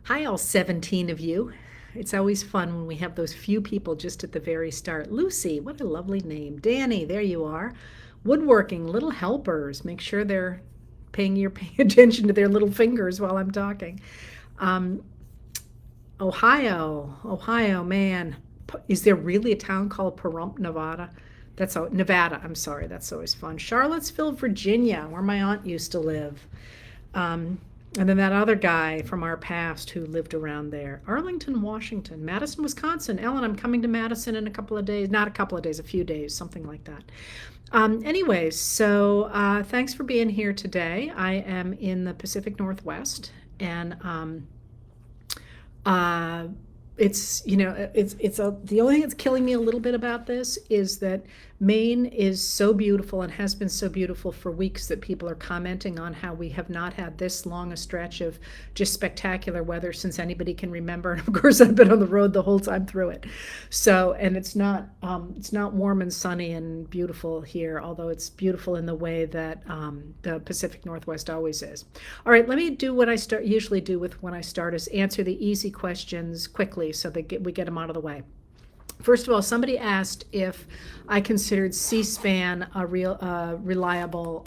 Hi, all 17 of you. It's always fun when we have those few people just at the very start. Lucy, what a lovely name. Danny, there you are. Woodworking, little helpers. Make sure they're paying attention to their little fingers while I'm talking. Um, Ohio, man. Is there really a town called Pahrump, Nevada? Nevada, I'm sorry, that's always fun. Charlottesville, Virginia, where my aunt used to live. Um, and then that other guy from our past who lived around there. Arlington, Washington. Madison, Wisconsin. Ellen, I'm coming to Madison in a couple of days. Not a couple of days, a few days, something like that. Anyways, so thanks for being here today. I am in the Pacific Northwest, and uh, the only thing that's killing me a little bit about this is that Maine is so beautiful and has been so beautiful for weeks that people are commenting on how we have not had this long a stretch of just spectacular weather since anybody can remember. And of course, I've been on the road the whole time through it. So, and it's not warm and sunny and beautiful here, although it's beautiful in the way that the Pacific Northwest always is. All right, let me do what I usually do with when I start is answer the easy questions quickly so that we get them out of the way. First of all, somebody asked if I considered C-SPAN a reliable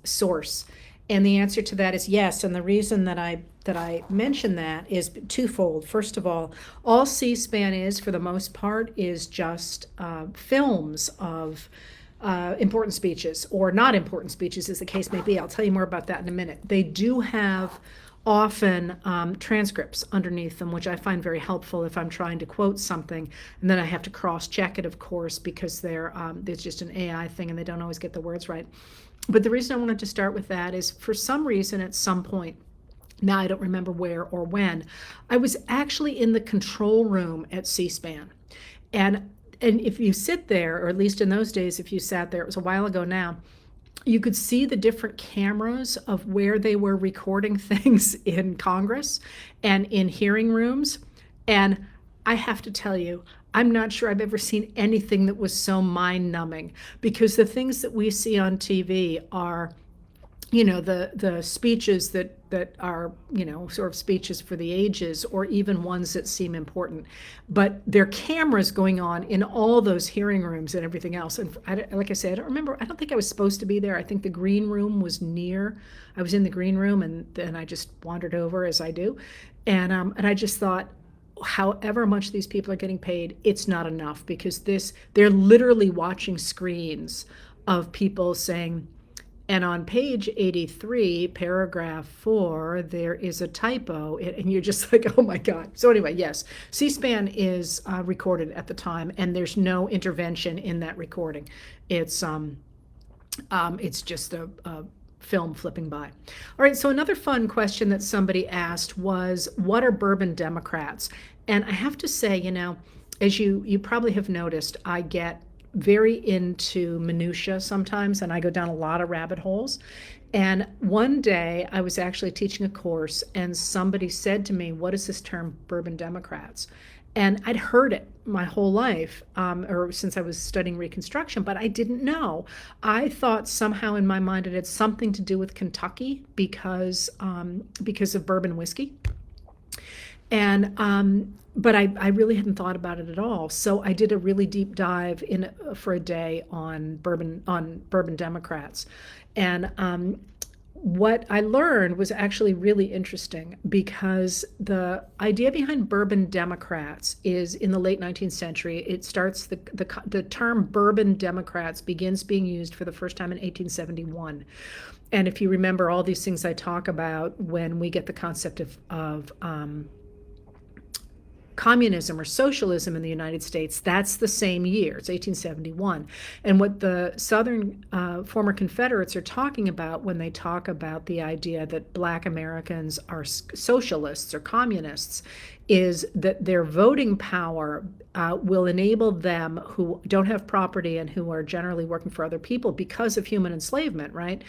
source, and the answer to that is yes. And the reason that I mention that is twofold. First of all C-SPAN is, for the most part, is just films of important speeches or not important speeches, as the case may be. I'll tell you more about that in a minute. They do have often transcripts underneath them, which I find very helpful if I'm trying to quote something, and then I have to cross-check it, of course, because there's just an AI thing and they don't always get the words right. But the reason I wanted to start with that is, for some reason, at some point, now I don't remember where or when, I was actually in the control room at C-SPAN. And if you sit there, or at least in those days, if you sat there, it was a while ago now, you could see the different cameras of where they were recording things in Congress and in hearing rooms. And I have to tell you, I'm not sure I've ever seen anything that was so mind-numbing, because the things that we see on TV are, the speeches that are, sort of speeches for the ages, or even ones that seem important. But there are cameras going on in all those hearing rooms and everything else. And like I said, I don't remember, I don't think I was supposed to be there. I think the green room was near. I was in the green room, and then I just wandered over, as I do. And I just thought, however much these people are getting paid, it's not enough, because they're literally watching screens of people saying, and on page 83, paragraph 4, there is a typo, and you're just like, oh my God. So anyway, yes, C-SPAN is recorded at the time, and there's no intervention in that recording. It's just a film flipping by. All right, so another fun question that somebody asked was, what are bourbon Democrats? And I have to say, as you probably have noticed, I get very into minutia sometimes, and I go down a lot of rabbit holes. And one day I was actually teaching a course, and somebody said to me, what is this term bourbon Democrats? And I'd heard it my whole life, or since I was studying Reconstruction, but I didn't know. I thought somehow in my mind it had something to do with Kentucky because of bourbon whiskey. And but I really hadn't thought about it at all. So I did a really deep dive for a day on bourbon Democrats, and what I learned was actually really interesting, because the idea behind bourbon Democrats is, in the late 19th century, it starts the term bourbon Democrats begins being used for the first time in 1871. And if you remember all these things I talk about when we get the concept of communism or socialism in the United States, that's the same year. It's 1871. And what the Southern former Confederates are talking about when they talk about the idea that Black Americans are socialists or communists is that their voting power will enable them, who don't have property and who are generally working for other people because of human enslavement, right?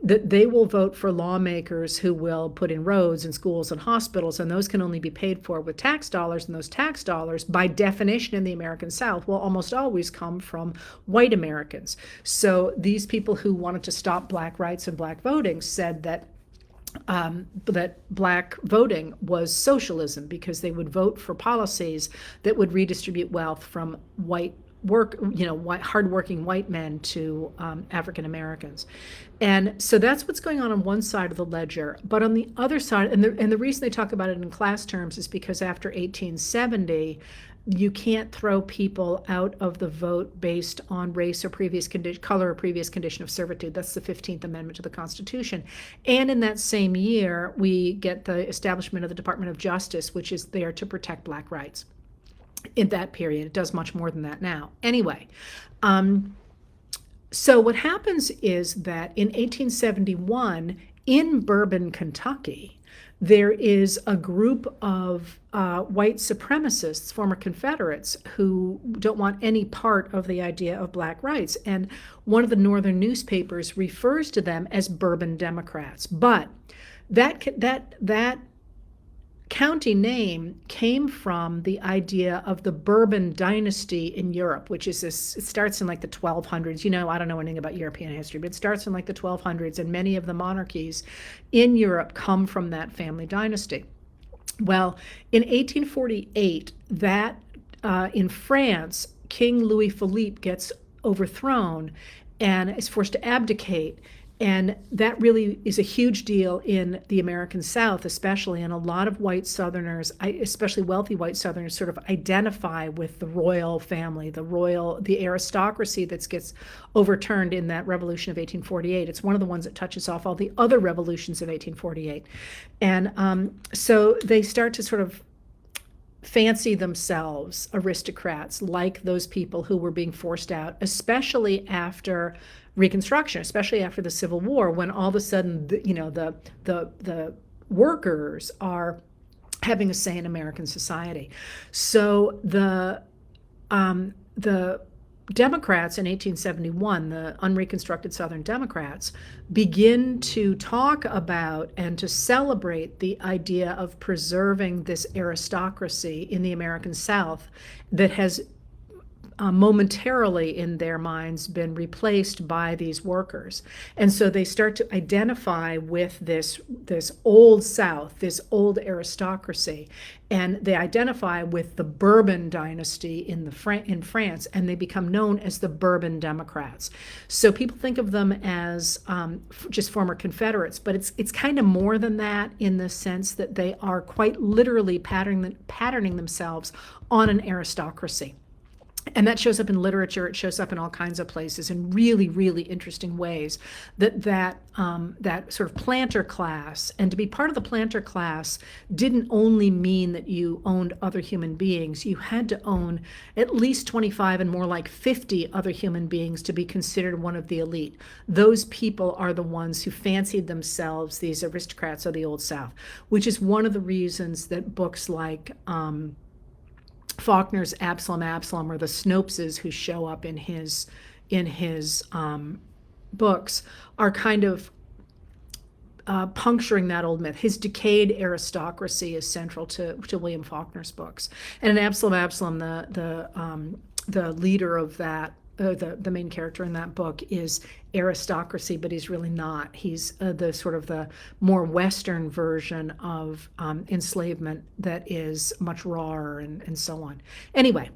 That they will vote for lawmakers who will put in roads and schools and hospitals, and those can only be paid for with tax dollars, and those tax dollars, by definition in the American South, will almost always come from white Americans. So these people who wanted to stop Black rights and Black voting said that that black voting was socialism, because they would vote for policies that would redistribute wealth from hardworking white men to African Americans. And so that's what's going on one side of the ledger. But on the other side, and the reason they talk about it in class terms is because after 1870, you can't throw people out of the vote based on race or color or previous condition of servitude. That's the 15th Amendment to the Constitution. And in that same year, we get the establishment of the Department of Justice, which is there to protect black rights. In that period, it does much more than that now. Anyway, so what happens is that in 1871, in Bourbon, Kentucky, there is a group of white supremacists, former Confederates, who don't want any part of the idea of black rights. And one of the northern newspapers refers to them as Bourbon Democrats. But that county name came from the idea of the Bourbon dynasty in Europe, which is this, it starts in like the 1200s. I don't know anything about European history, but it starts in like the 1200s, and many of the monarchies in Europe come from that family dynasty. Well, in 1848, in France, King Louis Philippe gets overthrown and is forced to abdicate. And that really is a huge deal in the American South, especially. And a lot of white Southerners, especially wealthy white Southerners, sort of identify with the royal family, the aristocracy that gets overturned in that revolution of 1848. It's one of the ones that touches off all the other revolutions of 1848. And so they start to sort of fancy themselves aristocrats, like those people who were being forced out, especially after Reconstruction, especially after the Civil War, when all of a sudden, the workers are having a say in American society. So the Democrats in 1871, the unreconstructed Southern Democrats, begin to talk about and to celebrate the idea of preserving this aristocracy in the American South that has momentarily in their minds been replaced by these workers. And so they start to identify with this old South, this old aristocracy, and they identify with the Bourbon dynasty in France, and they become known as the Bourbon Democrats. So people think of them as just former Confederates, but it's kind of more than that, in the sense that they are quite literally patterning themselves on an aristocracy. And that shows up in literature. It shows up in all kinds of places in really, really interesting ways. That sort of planter class, and to be part of the planter class didn't only mean that you owned other human beings. You had to own at least 25 and more like 50 other human beings to be considered one of the elite. Those people are the ones who fancied themselves these aristocrats of the Old South, which is one of the reasons that books like Faulkner's Absalom, or the Snopes who show up in his books, are kind of puncturing that old myth. His decayed aristocracy is central to William Faulkner's books. And in Absalom, the leader of that, the main character in that book, is aristocracy, but he's really not. He's the sort of the more Western version of enslavement that is much rawer and so on. Anyway,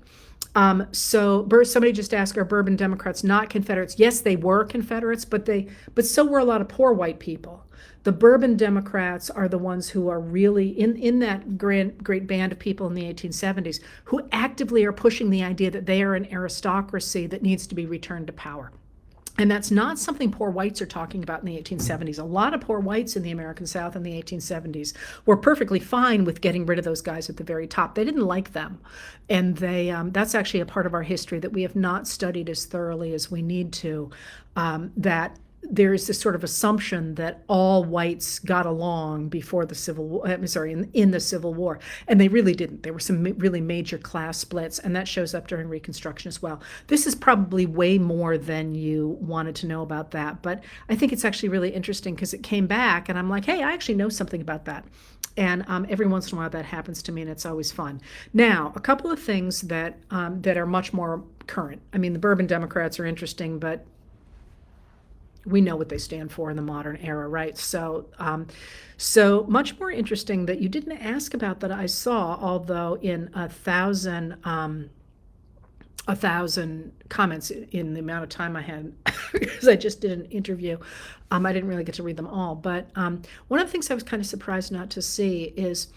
so somebody just asked, are Bourbon Democrats not Confederates? Yes, they were Confederates, but so were a lot of poor white people. The Bourbon Democrats are the ones who are really in that great band of people in the 1870s who actively are pushing the idea that they are an aristocracy that needs to be returned to power. And that's not something poor whites are talking about in the 1870s. A lot of poor whites in the American South in the 1870s were perfectly fine with getting rid of those guys at the very top. They didn't like them. And that's actually a part of our history that we have not studied as thoroughly as we need to, that there is this sort of assumption that all whites got along before the Civil War, in the Civil War, and they really didn't. There were some really major class splits, and that shows up during Reconstruction as well. This is probably way more than you wanted to know about that, but I think it's actually really interesting because it came back, and I'm like, hey, I actually know something about that. And every once in a while that happens to me, and it's always fun. Now, a couple of things that are much more current. I mean, the Bourbon Democrats are interesting, but we know what they stand for in the modern era, right? So much more interesting that you didn't ask about that I saw, although in 1,000 comments in the amount of time I had, because I just did an interview. I didn't really get to read them all, but one of the things I was kind of surprised not to see is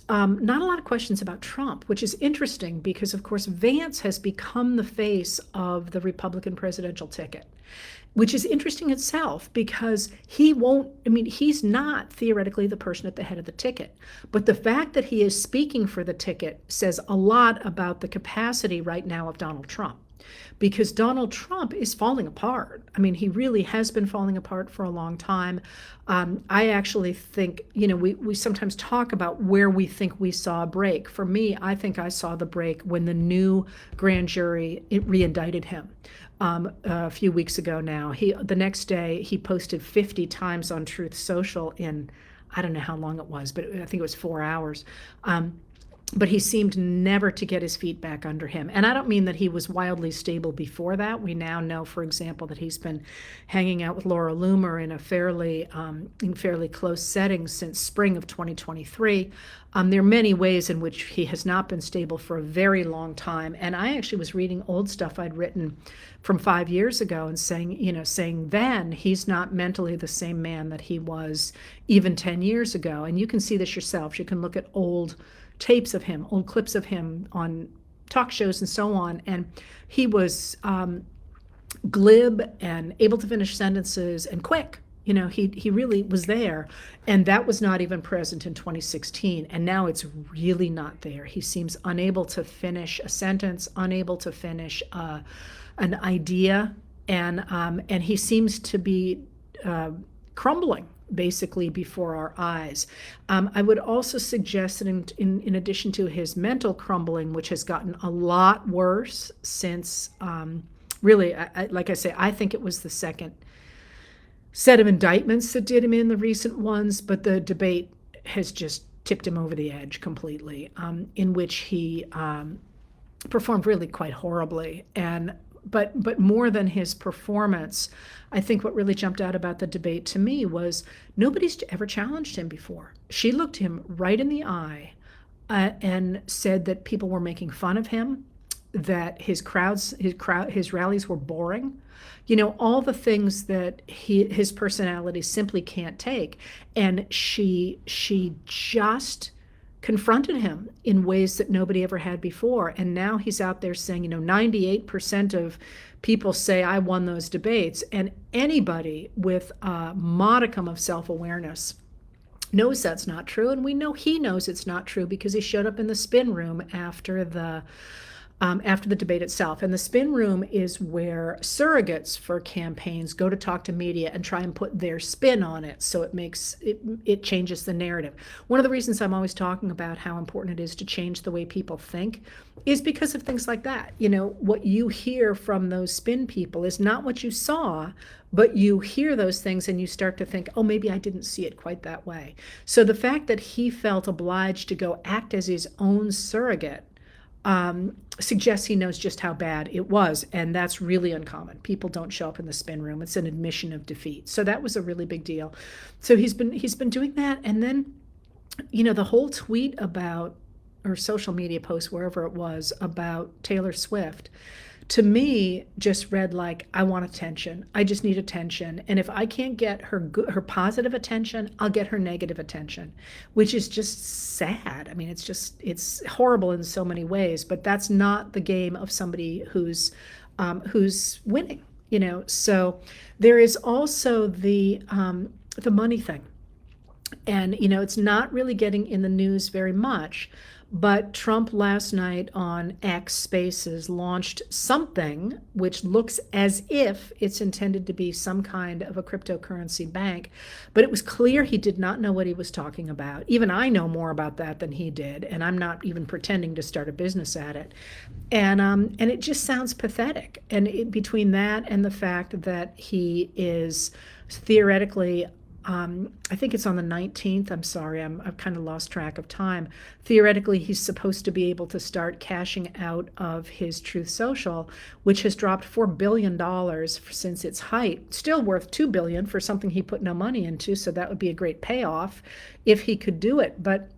not a lot of questions about Trump, which is interesting because, of course, Vance has become the face of the Republican presidential ticket, which is interesting itself because he's not theoretically the person at the head of the ticket. But the fact that he is speaking for the ticket says a lot about the capacity right now of Donald Trump, because Donald Trump is falling apart. I mean, he really has been falling apart for a long time. I actually think, we sometimes talk about where we think we saw a break. For me, I think I saw the break when the new grand jury re-indicted him. A few weeks ago now. The next day, he posted 50 times on Truth Social in, I don't know how long it was, but I think it was 4 hours. But he seemed never to get his feet back under him. And I don't mean that he was wildly stable before that. We now know, for example, that he's been hanging out with Laura Loomer in fairly close settings since spring of 2023. There are many ways in which he has not been stable for a very long time. And I actually was reading old stuff I'd written from 5 years ago and saying then he's not mentally the same man that he was even 10 years ago. And you can see this yourself. You can look at old tapes of him, old clips of him on talk shows and so on. And he was glib and able to finish sentences and quick. He really was there. And that was not even present in 2016. And now it's really not there. He seems unable to finish a sentence, unable to finish an idea. And he seems to be crumbling basically before our eyes. I would also suggest that in addition to his mental crumbling, which has gotten a lot worse since, really, like I say, I think it was the second set of indictments that did him in, the recent ones, but the debate has just tipped him over the edge completely, in which he performed really quite horribly. But more than his performance, I think what really jumped out about the debate to me was nobody's ever challenged him before. She looked him right in the eye and said that people were making fun of him, that his rallies were boring, all the things that his personality simply can't take. And she just confronted him in ways that nobody ever had before. And now he's out there saying, 98% of people say I won those debates. And anybody with a modicum of self-awareness knows that's not true. And we know he knows it's not true because he showed up in the spin room after the debate itself. And the spin room is where surrogates for campaigns go to talk to media and try and put their spin on it. So it changes the narrative. One of the reasons I'm always talking about how important it is to change the way people think is because of things like that. What you hear from those spin people is not what you saw, but you hear those things and you start to think, oh, maybe I didn't see it quite that way. So the fact that he felt obliged to go act as his own surrogate suggests he knows just how bad it was, and that's really uncommon. People don't show up in the spin room. It's an admission of defeat. So that was a really big deal. So he's been doing that, and then the whole tweet about, or social media post, wherever it was, about Taylor Swift, to me just read like, I want attention. I just need attention. And if I can't get her positive attention, I'll get her negative attention, which is just sad. I mean, it's horrible in so many ways, but that's not the game of somebody who's winning, So there is also the money thing. And, it's not really getting in the news very much. But Trump last night on X Spaces launched something which looks as if it's intended to be some kind of a cryptocurrency bank. But it was clear he did not know what he was talking about. Even I know more about that than he did, and I'm not even pretending to start a business at it. And it just sounds pathetic. And between that and the fact that he is theoretically I think it's on the 19th. I'm sorry, I've kind of lost track of time. Theoretically, he's supposed to be able to start cashing out of his Truth Social, which has dropped $4 billion since its height. Still worth $2 billion for something he put no money into, so that would be a great payoff if he could do it. But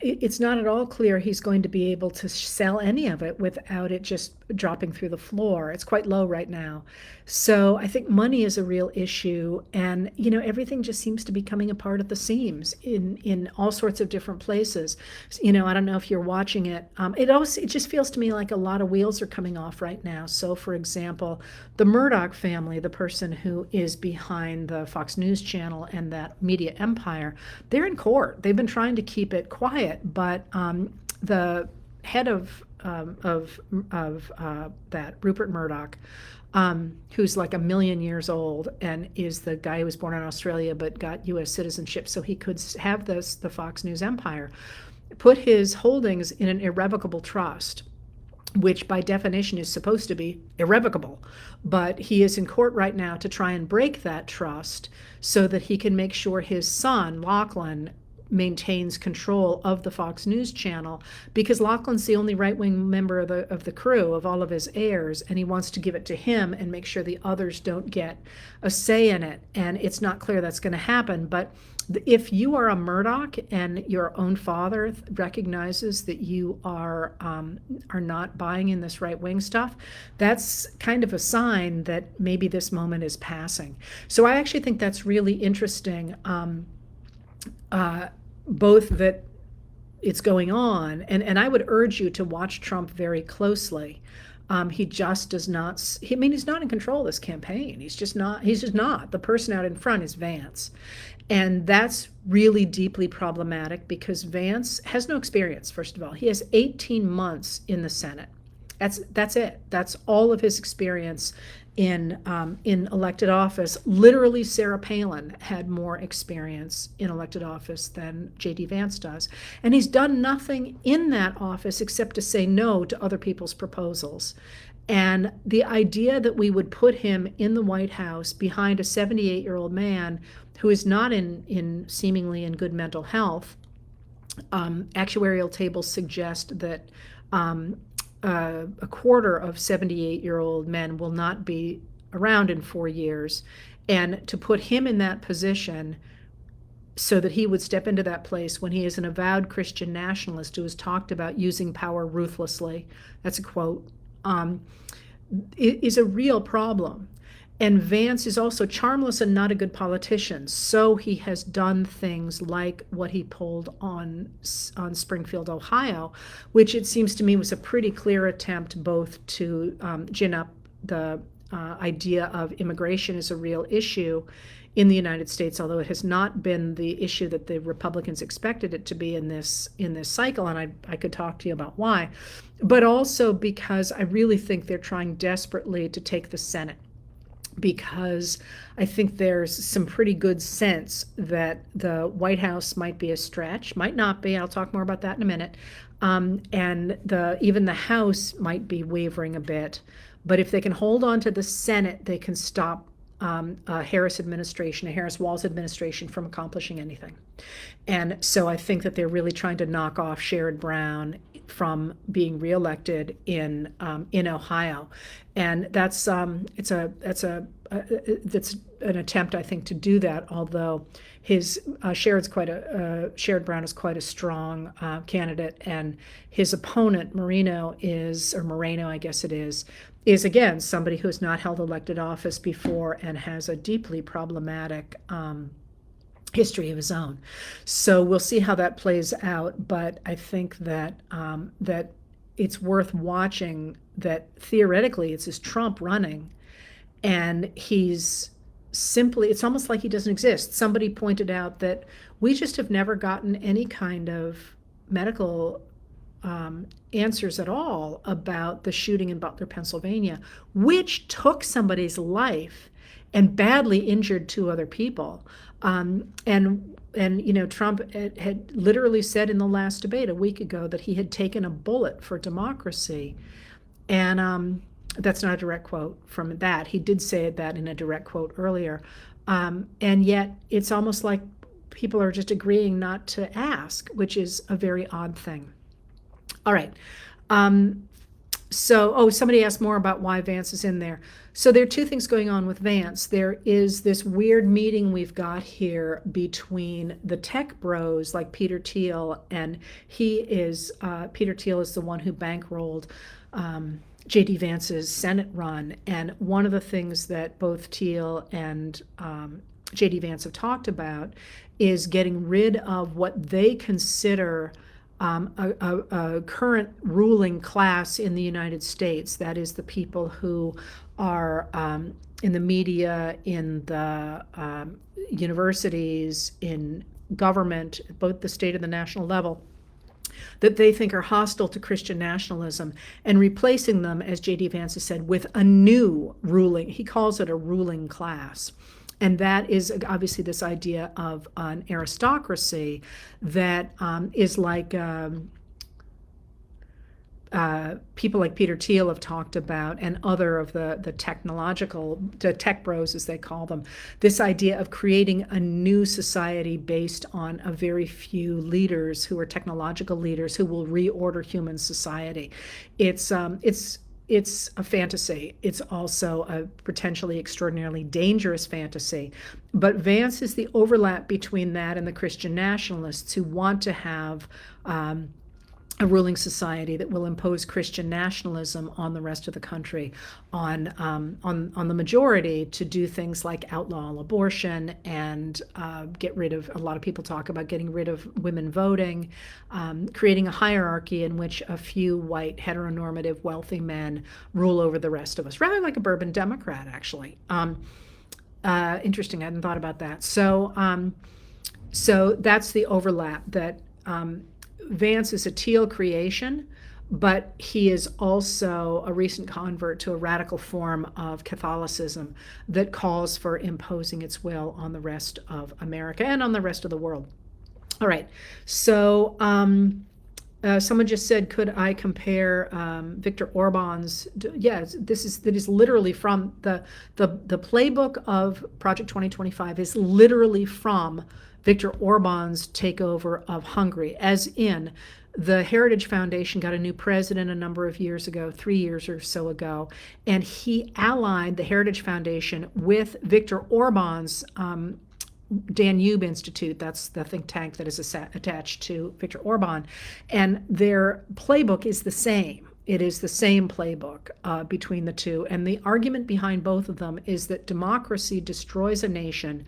it's not at all clear he's going to be able to sell any of it without it just dropping through the floor. It's quite low right now. So I think money is a real issue. And, everything just seems to be coming apart at the seams in all sorts of different places. I don't know if you're watching it. It just feels to me like a lot of wheels are coming off right now. So, for example, the Murdoch family, the person who is behind the Fox News channel and that media empire, they're in court. They've been trying to keep it quiet, but the head of that, Rupert Murdoch, who's like 1,000,000 years old and is the guy who was born in Australia but got U.S. citizenship so he could have the Fox News empire, put his holdings in an irrevocable trust, which by definition is supposed to be irrevocable. But he is in court right now to try and break that trust so that he can make sure his son, Lachlan, maintains control of the Fox News channel, because Lachlan's the only right-wing member of the crew, of all of his heirs, and he wants to give it to him and make sure the others don't get a say in it. And it's not clear that's going to happen. But if you are a Murdoch and your own father recognizes that you are not buying in this right-wing stuff, that's kind of a sign that maybe this moment is passing. So I actually think that's really interesting. Both that it's going on, and I would urge you to watch Trump very closely. He just does not, he's not in control of this campaign. He's just not. The person out in front is Vance. And that's really deeply problematic because Vance has no experience, first of all. He has 18 months in the Senate. That's it. That's all of his experience in elected office. Literally, Sarah Palin had more experience in elected office than J.D. Vance does. And he's done nothing in that office except to say no to other people's proposals. And the idea that we would put him in the White House behind a 78-year-old man who is not seemingly in good mental health, actuarial tables suggest that a quarter of 78-year-old men will not be around in 4 years. And to put him in that position so that he would step into that place when he is an avowed Christian nationalist who has talked about using power ruthlessly, that's a quote, is a real problem. And Vance is also charmless and not a good politician. So he has done things like what he pulled on Springfield, Ohio, which it seems to me was a pretty clear attempt both to gin up the idea of immigration as a real issue in the United States, although it has not been the issue that the Republicans expected it to be in this cycle, and I could talk to you about why, but also because I really think they're trying desperately to take the Senate, because I think there's some pretty good sense that the White House might be a stretch, might not be. I'll talk more about that in a minute. And even the House might be wavering a bit. But if they can hold on to the Senate, they can stop a Harris Walz administration from accomplishing anything. And so I think that they're really trying to knock off Sherrod Brown from being reelected in Ohio, and that's an attempt, I think, to do that. Although Sherrod Brown is quite a strong candidate, and his opponent Moreno, I guess it is again somebody who has not held elected office before and has a deeply problematic history of his own. So we'll see how that plays out, but I think that that it's worth watching, that theoretically it's Trump running, and it's almost like he doesn't exist. Somebody pointed out that we just have never gotten any kind of medical answers at all about the shooting in Butler, Pennsylvania, which took somebody's life and badly injured 2 other people. And Trump had literally said in the last debate a week ago that he had taken a bullet for democracy. And that's not a direct quote from that. He did say that in a direct quote earlier. And yet it's almost like people are just agreeing not to ask, which is a very odd thing. All right. Somebody asked more about why Vance is in there. So there are two things going on with Vance. There is this weird meeting we've got here between the tech bros like Peter Thiel, and Peter Thiel is the one who bankrolled J.D. Vance's Senate run. And one of the things that both Thiel and J.D. Vance have talked about is getting rid of what they consider a current ruling class in the United States. That is the people who are in the media, in the universities, in government, both the state and the national level, that they think are hostile to Christian nationalism, and replacing them, as J.D. Vance has said, with a new ruling, he calls it a ruling class. And that is obviously this idea of an aristocracy that is like people like Peter Thiel have talked about, and other of the tech bros, as they call them, this idea of creating a new society based on a very few leaders who are technological leaders who will reorder human society. It's a fantasy. It's also a potentially extraordinarily dangerous fantasy. But Vance is the overlap between that and the Christian nationalists who want to have a ruling society that will impose Christian nationalism on the rest of the country, on the majority, to do things like outlaw abortion and get rid of, a lot of people talk about getting rid of women voting, creating a hierarchy in which a few white, heteronormative, wealthy men rule over the rest of us, rather like a bourbon Democrat, actually. Interesting, I hadn't thought about that. So that's the overlap, that Vance is a Thiel creation, but he is also a recent convert to a radical form of Catholicism that calls for imposing its will on the rest of America and on the rest of the world. All right, so someone just said, could I compare Viktor Orban's? Yes, that is literally from the playbook of Project 2025 is literally from Viktor Orban's takeover of Hungary, as in the Heritage Foundation got a new president a number of years ago, 3 years or so ago, and he allied the Heritage Foundation with Viktor Orban's Danube Institute. That's the think tank that is attached to Viktor Orban, and their playbook is the same. It is the same playbook between the two. And the argument behind both of them is that democracy destroys a nation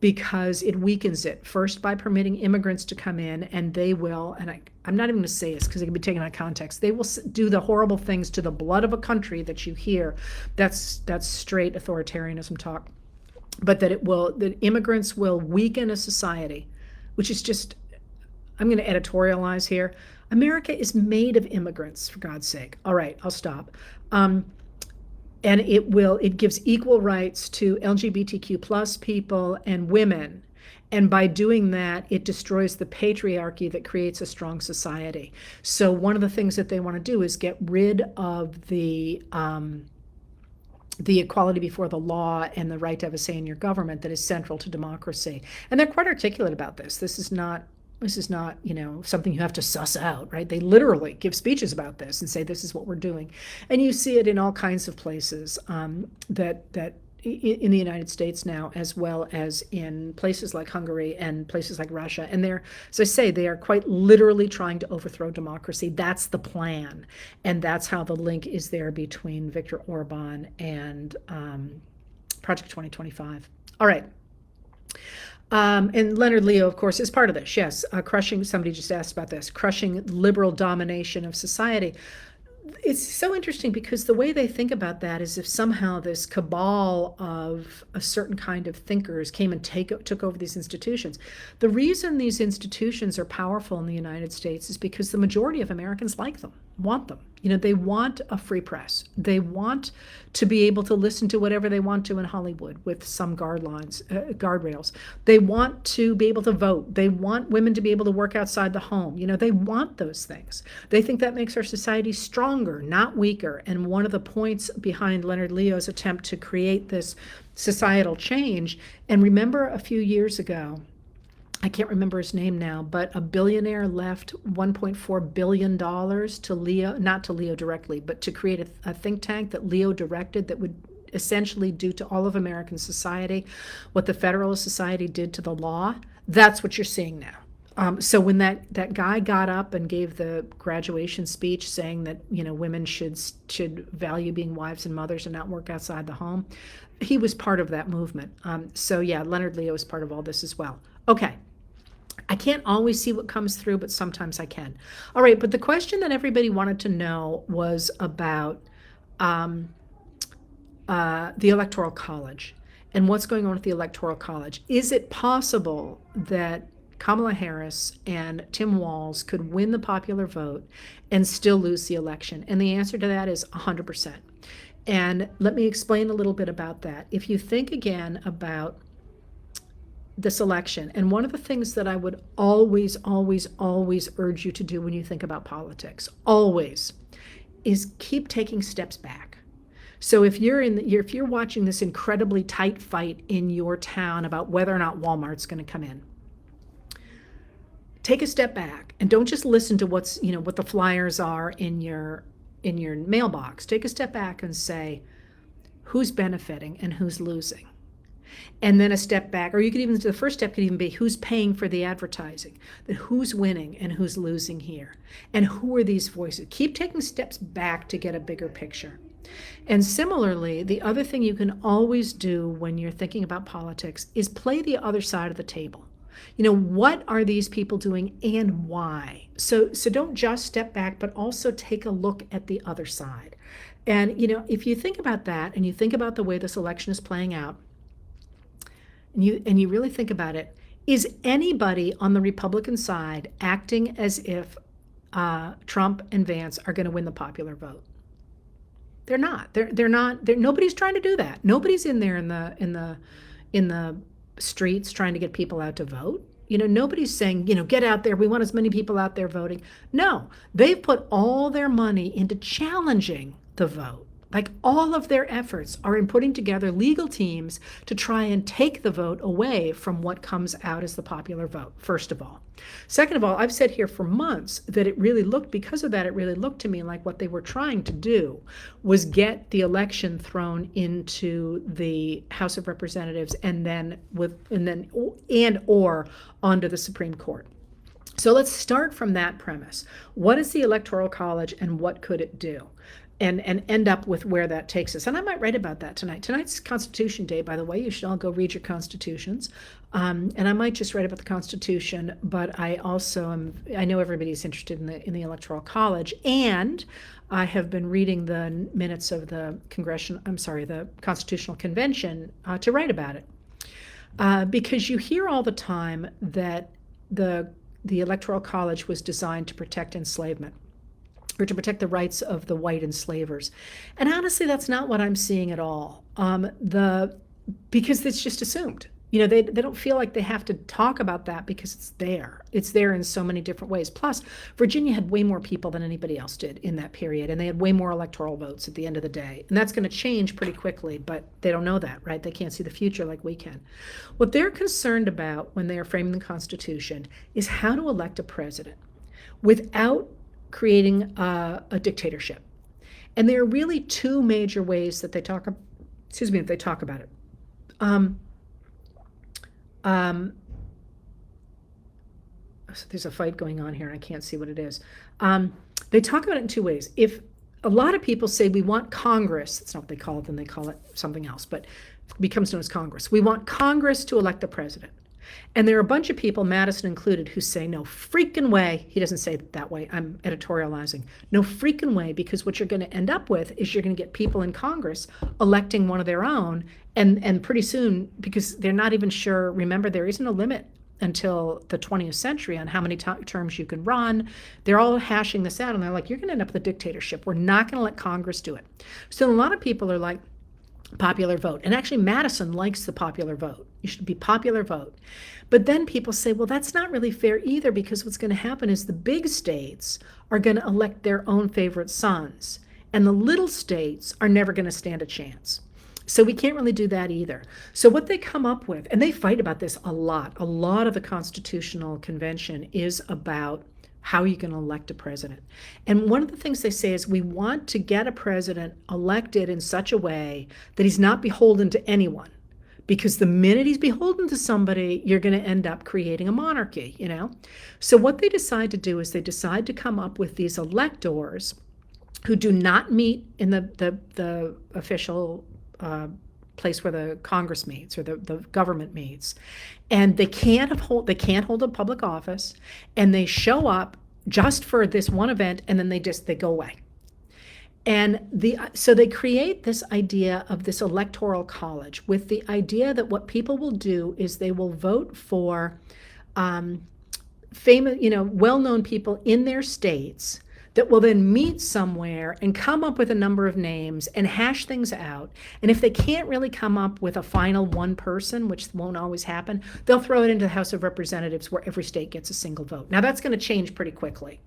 because it weakens it, first by permitting immigrants to come in, and they will, and I'm not even going to say this because it can be taken out of context, they will do the horrible things to the blood of a country that you hear. That's straight authoritarianism talk. But that immigrants will weaken a society, which is just, I'm going to editorialize here. America is made of immigrants, for God's sake. All right, I'll stop. And it gives equal rights to LGBTQ plus people and women. And by doing that, it destroys the patriarchy that creates a strong society. So one of the things that they want to do is get rid of the equality before the law and the right to have a say in your government that is central to democracy. And they're quite articulate about this. This is not, something you have to suss out, right? They literally give speeches about this and say, this is what we're doing. And you see it in all kinds of places that in the United States now, as well as in places like Hungary and places like Russia. And as I say, they are quite literally trying to overthrow democracy. That's the plan. And that's how the link is there between Viktor Orban and Project 2025. All right. And Leonard Leo, of course, is part of this. Yes, somebody just asked about this, crushing liberal domination of society. It's so interesting because the way they think about that is if somehow this cabal of a certain kind of thinkers came and took over these institutions. The reason these institutions are powerful in the United States is because the majority of Americans like them, want them. They want a free press. They want to be able to listen to whatever they want to in Hollywood with some guardrails. They want to be able to vote. They want women to be able to work outside the home. They want those things. They think that makes our society stronger, not weaker. And one of the points behind Leonard Leo's attempt to create this societal change, and remember a few years ago, I can't remember his name now, but a billionaire left $1.4 billion to Leo, not to Leo directly, but to create a think tank that Leo directed that would essentially do to all of American society what the Federalist Society did to the law. That's what you're seeing now. So when that guy got up and gave the graduation speech saying that women should value being wives and mothers and not work outside the home, he was part of that movement. So yeah, Leonard Leo is part of all this as well. Okay. I can't always see what comes through, but sometimes I can. All right, but the question that everybody wanted to know was about the Electoral College and what's going on with the Electoral College. Is it possible that Kamala Harris and Tim Walz could win the popular vote and still lose the election? And the answer to that is 100%. And let me explain a little bit about that. If you think again about this election, and one of the things that I would always, always, always urge you to do when you think about politics, always, is keep taking steps back. So if you're watching this incredibly tight fight in your town about whether or not Walmart's going to come in, take a step back and don't just listen to what the flyers are in your mailbox. Take a step back and say, who's benefiting and who's losing? And then a step back, or the first step could even be who's paying for the advertising, that who's winning and who's losing here, and who are these voices. Keep taking steps back to get a bigger picture. And similarly, the other thing you can always do when you're thinking about politics is play the other side of the table. What are these people doing and why? So don't just step back, but also take a look at the other side. And, if you think about that and you think about the way this election is playing out, and you really think about it, is anybody on the Republican side acting as if Trump and Vance are going to win the popular vote? They're not. They're not. Nobody's trying to do that. Nobody's in there in the streets trying to get people out to vote. Nobody's saying, get out there. We want as many people out there voting. No, they've put all their money into challenging the vote. Like all of their efforts are in putting together legal teams to try and take the vote away from what comes out as the popular vote, first of all. Second of all, I've said here for months that it really looked to me like what they were trying to do was get the election thrown into the House of Representatives or onto the Supreme Court. So let's start from that premise. What is the Electoral College and what could it do? And end up with where that takes us. And I might write about that tonight. Tonight's Constitution Day, by the way. You should all go read your constitutions. And I might just write about the Constitution, but I also I know everybody's interested in the Electoral College, and I have been reading the minutes of the Constitutional Convention to write about it. Because you hear all the time that the Electoral College was designed to protect enslavement, or to protect the rights of the white enslavers. And honestly, that's not what I'm seeing at all. Because it's just assumed. They don't feel like they have to talk about that because it's there. It's there in so many different ways. Plus, Virginia had way more people than anybody else did in that period, and they had way more electoral votes at the end of the day. And that's going to change pretty quickly, but they don't know that, right? They can't see the future like we can. What they're concerned about when they are framing the Constitution is how to elect a president without creating a dictatorship. And there are really two major ways that they talk about it. So there's a fight going on here and I can't see what it is. They talk about it in two ways. If a lot of people say we want Congress, that's not what they call it, then they call it something else, but it becomes known as Congress. We want Congress to elect the president. And there are a bunch of people, Madison included, who say, no freaking way. He doesn't say it that way. I'm editorializing. No freaking way, because what you're going to end up with is you're going to get people in Congress electing one of their own. And pretty soon, because they're not even sure, remember, there isn't a limit until the 20th century on how many terms you can run. They're all hashing this out, and they're like, you're going to end up with a dictatorship. We're not going to let Congress do it. So a lot of people are like, popular vote. And actually, Madison likes the popular vote. You should be popular vote. But then people say, well, that's not really fair either, because what's going to happen is the big states are going to elect their own favorite sons, and the little states are never going to stand a chance. So we can't really do that either. So what they come up with, and they fight about this a lot of the Constitutional Convention is about how are you going to elect a president? And one of the things they say is we want to get a president elected in such a way that he's not beholden to anyone. Because the minute he's beholden to somebody, you're going to end up creating a monarchy, you know? So what they decide to do is they decide to come up with these electors who do not meet in the official place where the Congress meets or the government meets, and they can't hold a public office, and they show up just for this one event, and then they go away. And so they create this idea of this electoral college with the idea that what people will do is they will vote for famous, well-known people in their states that will then meet somewhere and come up with a number of names and hash things out. And if they can't really come up with a final one person, which won't always happen, they'll throw it into the House of Representatives where every state gets a single vote. Now that's going to change pretty quickly.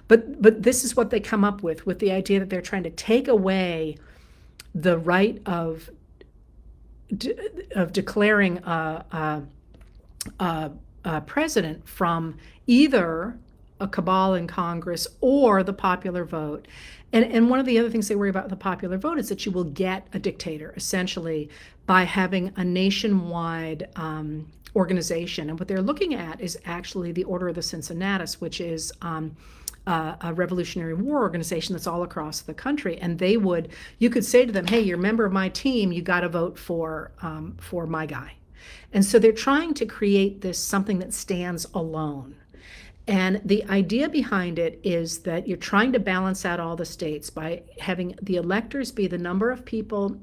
But this is what they come up with the idea that they're trying to take away the right of declaring a president from either a cabal in Congress or the popular vote. And one of the other things they worry about with the popular vote is that you will get a dictator, essentially, by having a nationwide organization. And what they're looking at is actually the Order of the Cincinnatus, which is a Revolutionary War organization that's all across the country. And you could say to them, hey, you're a member of my team, you got to vote for my guy. And so they're trying to create this something that stands alone. And the idea behind it is that you're trying to balance out all the states by having the electors be the number of people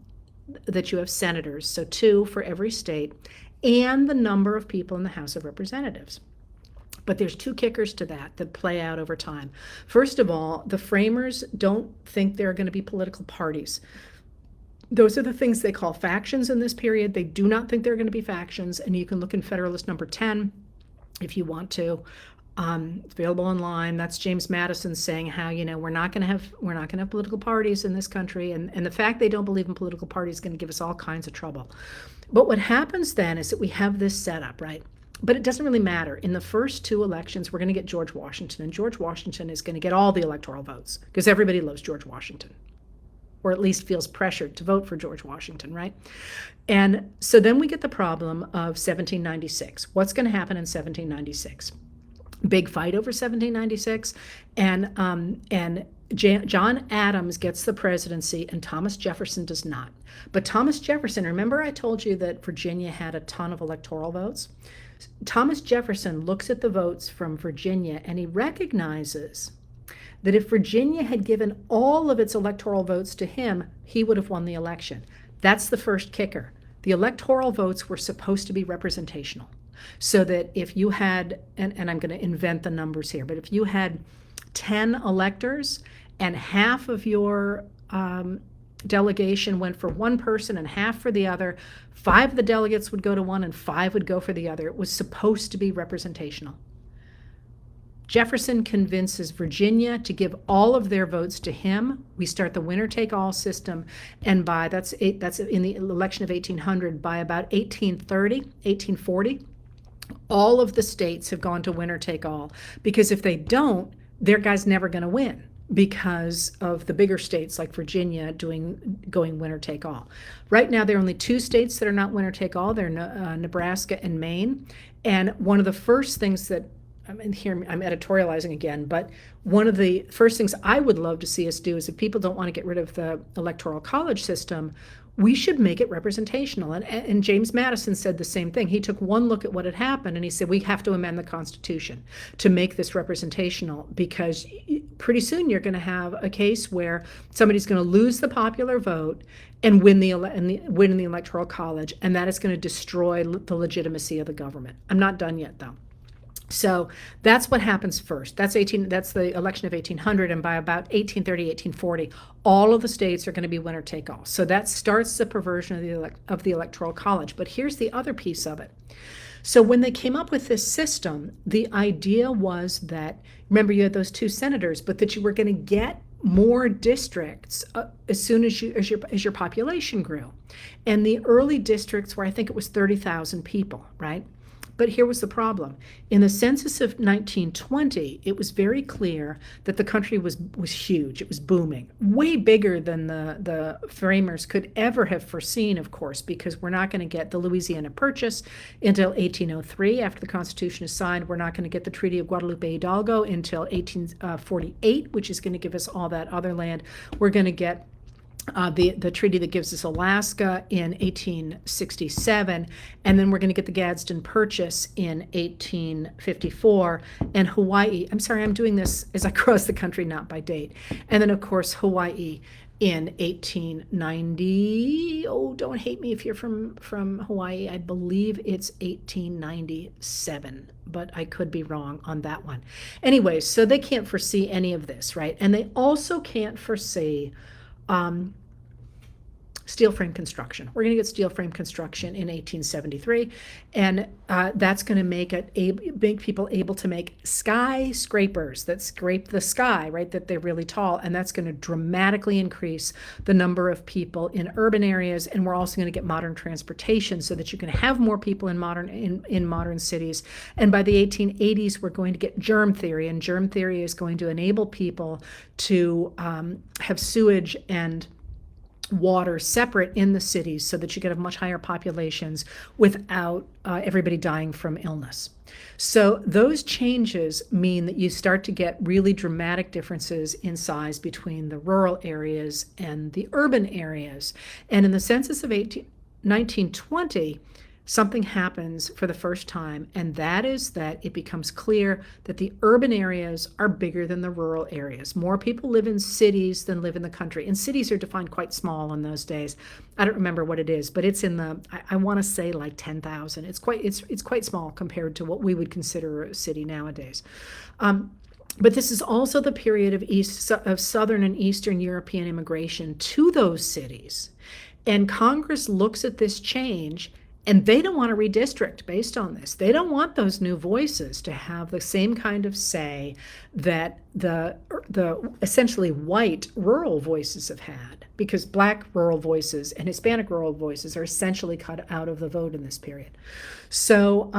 that you have senators, so 2 for every state, and the number of people in the House of Representatives. But there's 2 kickers to that play out over time. First of all, the framers don't think there are going to be political parties. Those are the things they call factions in this period. They do not think there are going to be factions, and you can look in Federalist number 10 if you want to. It's available online. That's James Madison saying how, we're not going to have political parties in this country, and the fact they don't believe in political parties is going to give us all kinds of trouble. But what happens then is that we have this setup, right? But it doesn't really matter. In the first 2 elections, we're going to get George Washington, and George Washington is going to get all the electoral votes because everybody loves George Washington, or at least feels pressured to vote for George Washington, right? And so then we get the problem of 1796. What's going to happen in 1796? Big fight over 1796, and John Adams gets the presidency and Thomas Jefferson does not. But Thomas Jefferson, remember I told you that Virginia had a ton of electoral votes? Thomas Jefferson looks at the votes from Virginia and he recognizes that if Virginia had given all of its electoral votes to him, he would have won the election. That's the first kicker. The electoral votes were supposed to be representational. So that if you had, and I'm going to invent the numbers here, but if you had 10 electors and half of your delegation went for one person and half for the other, 5 of the delegates would go to one and 5 would go for the other. It was supposed to be representational. Jefferson convinces Virginia to give all of their votes to him. We start the winner-take-all system, and that's in the election of 1800. By about 1840, all of the states have gone to winner-take-all, because if they don't, their guy's never going to win because of the bigger states like Virginia going winner-take-all. Right now, there are only 2 states that are not winner-take-all. They're Nebraska and Maine. And one of the first things that here I'm editorializing again, but one of the first things I would love to see us do is if people don't want to get rid of the Electoral College system, we should make it representational. And James Madison said the same thing. He took one look at what had happened and he said, we have to amend the Constitution to make this representational, because pretty soon you're going to have a case where somebody's going to lose the popular vote and win in the Electoral College, and that is going to destroy the legitimacy of the government. I'm not done yet, though. So that's what happens first. That's the election of 1800, and by about 1830, 1840, all of the states are going to be winner take all. So that starts the perversion of the Electoral College. But here's the other piece of it. So when they came up with this system, the idea was that, remember, you had those 2 senators, but that you were going to get more districts as soon as your population grew. And the early districts were, I think it was 30,000 people, right? But here was the problem. In the census of 1920, it was very clear that the country was huge. It was booming, way bigger than the framers could ever have foreseen, of course, because we're not going to get the Louisiana Purchase until 1803 after the Constitution is signed. We're not going to get the Treaty of Guadalupe Hidalgo until 1848, which is going to give us all that other land. We're going to get the treaty that gives us Alaska in 1867, and then we're going to get the Gadsden Purchase in 1854, and Hawaii. I'm sorry, I'm doing this as I cross the country, not by date. And then, of course, Hawaii in 1890. Oh, don't hate me if you're from Hawaii. I believe it's 1897, but I could be wrong on that one. Anyway, so they can't foresee any of this, right? And they also can't foresee steel frame construction. We're going to get steel frame construction in 1873, and that's going to make people able to make skyscrapers that scrape the sky, right? That they're really tall, and that's going to dramatically increase the number of people in urban areas. And we're also going to get modern transportation so that you can have more people in modern cities. And by the 1880s, we're going to get germ theory, and germ theory is going to enable people to have sewage and water separate in the cities so that you could have much higher populations without everybody dying from illness. So those changes mean that you start to get really dramatic differences in size between the rural areas and the urban areas. And in the census of 1920, something happens for the first time, and that is that it becomes clear that the urban areas are bigger than the rural areas. More people live in cities than live in the country, and cities are defined quite small in those days. I don't remember what it is, but it's in the, I want to say like 10,000. It's quite small compared to what we would consider a city nowadays. But this is also the period of Southern and Eastern European immigration to those cities. And Congress looks at this change, and they don't want to redistrict based on this. They don't want those new voices to have the same kind of say that the essentially white rural voices have had, because Black rural voices and Hispanic rural voices are essentially cut out of the vote in this period. So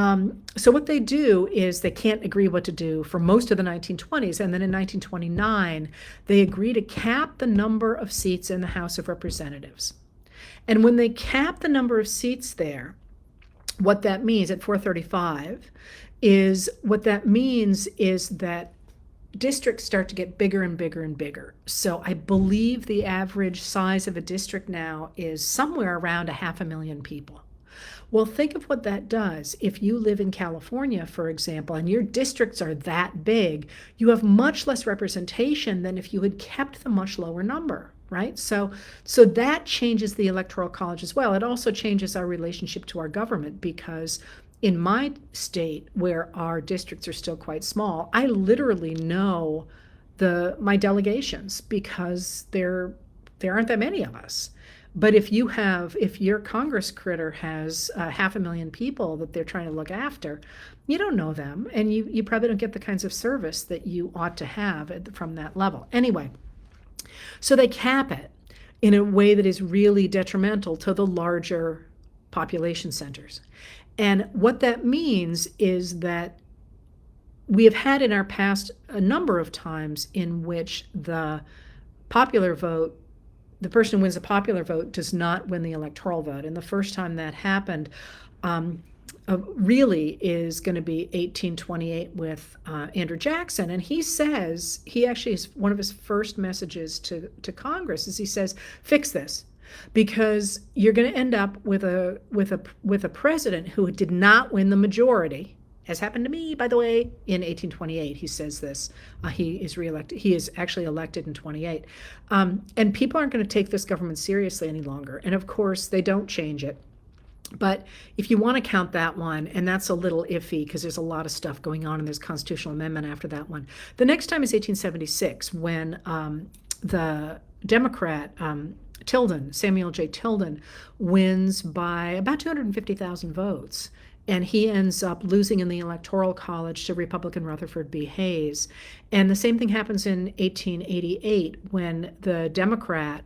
what they do is they can't agree what to do for most of the 1920s, and then in 1929, they agree to cap the number of seats in the House of Representatives. And when they cap the number of seats there, what that means at 435 is that districts start to get bigger and bigger and bigger. So I believe the average size of a district now is somewhere around 500,000 people. Well, think of what that does. If you live in California, for example, and your districts are that big, you have much less representation than if you had kept the much lower number. Right? So that changes the Electoral College as well. It also changes our relationship to our government, because in my state, where our districts are still quite small, I literally know my delegations, because there aren't that many of us. But if your Congress critter has 500,000 people that they're trying to look after, you don't know them, and you probably don't get the kinds of service that you ought to have from that level. Anyway, so they cap it in a way that is really detrimental to the larger population centers. And what that means is that we have had in our past a number of times in which the popular vote, the person who wins the popular vote does not win the electoral vote. And the first time that happened really is going to be 1828 with Andrew Jackson. And he says, he actually is one of his first messages to Congress is he says, fix this. because you're going to end up with a president who did not win the majority, as happened to me, by the way, in 1828. He says this. He is reelected. He is actually elected in 28. And people aren't going to take this government seriously any longer. And of course, they don't change it. But if you want to count that one, and that's a little iffy because there's a lot of stuff going on, and there's constitutional amendment after that one. The next time is 1876, when the Democrat Tilden, Samuel J. Tilden, wins by about 250,000 votes. And he ends up losing in the Electoral College to Republican Rutherford B. Hayes. And the same thing happens in 1888 when the Democrat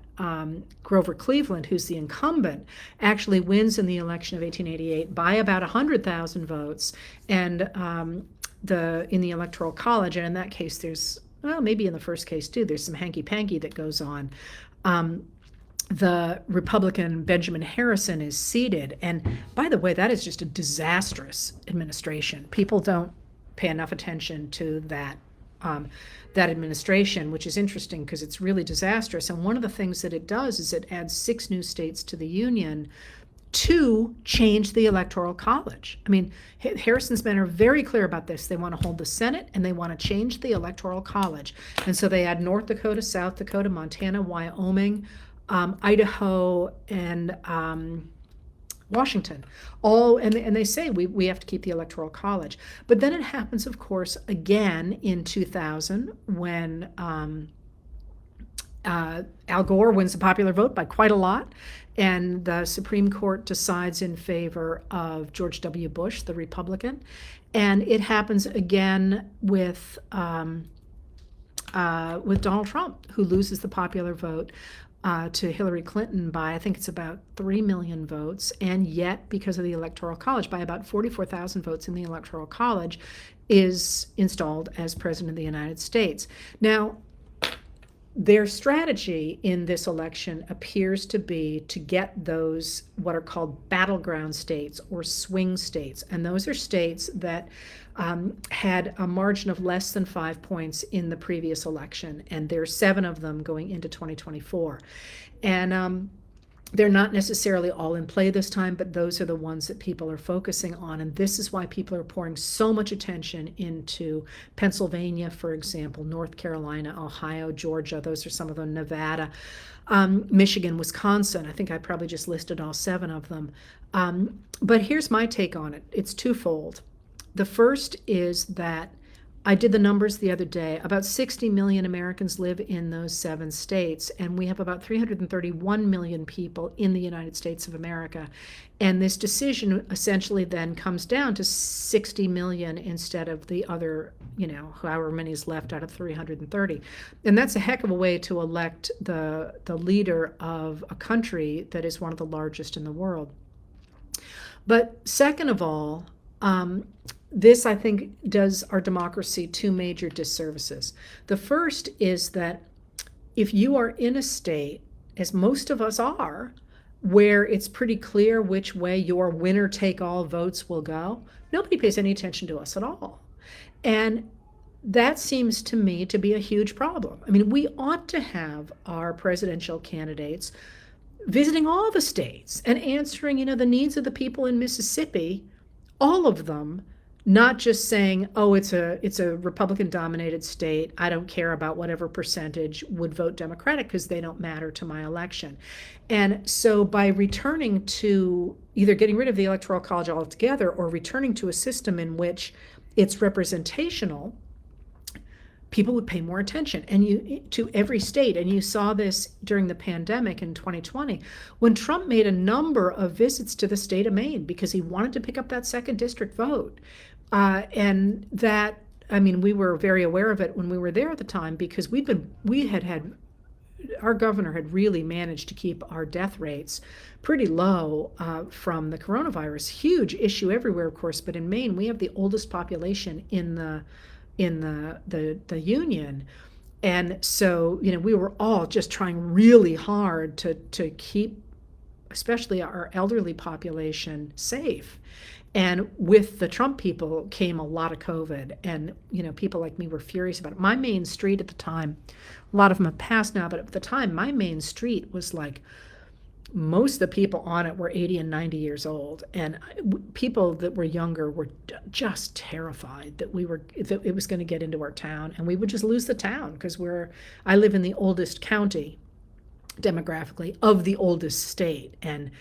Grover Cleveland, who's the incumbent, actually wins in the election of 1888 by about 100,000 votes. And in the Electoral College, and in that case, there's, well, maybe in the first case too, there's some hanky-panky that goes on. The Republican Benjamin Harrison is seated. And by the way, that is just a disastrous administration. People don't pay enough attention to that administration, which is interesting because it's really disastrous. And one of the things that it does is it adds 6 new states to the Union to change the Electoral College. I mean, Harrison's men are very clear about this. They want to hold the Senate and they want to change the Electoral College. And so they add North Dakota, South Dakota, Montana, Wyoming, Idaho, and Washington, all, and they say we have to keep the Electoral College. But then it happens, of course, again in 2000 when Al Gore wins the popular vote by quite a lot, and the Supreme Court decides in favor of George W. Bush, the Republican. And it happens again with Donald Trump, who loses the popular vote to Hillary Clinton by, I think it's about 3 million votes, and yet, because of the Electoral College, by about 44,000 votes in the Electoral College, is installed as President of the United States. Now, their strategy in this election appears to be to get those what are called battleground states or swing states, and those are states that had a margin of less than 5 points in the previous election, and there's 7 of them going into 2024. And they're not necessarily all in play this time, but those are the ones that people are focusing on, and this is why people are pouring so much attention into Pennsylvania, for example, North Carolina, Ohio, Georgia. Those are some of them, Nevada, Michigan, Wisconsin. I think I probably just listed all 7 of them. But here's my take on it. It's twofold. The first is that I did the numbers the other day. About 60 million Americans live in those 7 states, and we have about 331 million people in the United States of America. And this decision essentially then comes down to 60 million instead of the other, however many is left out of 330. And that's a heck of a way to elect the leader of a country that is one of the largest in the world. But second of all, this, I think, does our democracy 2 major disservices. The first is that if you are in a state, as most of us are, where it's pretty clear which way your winner-take-all votes will go, nobody pays any attention to us at all. And that seems to me to be a huge problem. I mean, we ought to have our presidential candidates visiting all the states and answering, the needs of the people in Mississippi, all of them, not just saying, oh, it's a Republican-dominated state, I don't care about whatever percentage would vote Democratic because they don't matter to my election. And so by returning to either getting rid of the Electoral College altogether or returning to a system in which it's representational, people would pay more attention to every state. And you saw this during the pandemic in 2020 when Trump made a number of visits to the state of Maine because he wanted to pick up that 2nd district vote. And that, I mean, we were very aware of it when we were there at the time because our governor had really managed to keep our death rates pretty low from the coronavirus. Huge issue everywhere, of course, but in Maine, we have the oldest population in the union. And so, we were all just trying really hard to keep, especially our elderly population, safe. And with the Trump people came a lot of COVID, and people like me were furious about it. My main street at the time, a lot of them have passed now, but at the time, my main street was like most of the people on it were 80 and 90 years old, and people that were younger were just terrified that that it was going to get into our town and we would just lose the town, because I live in the oldest county demographically of the oldest state, and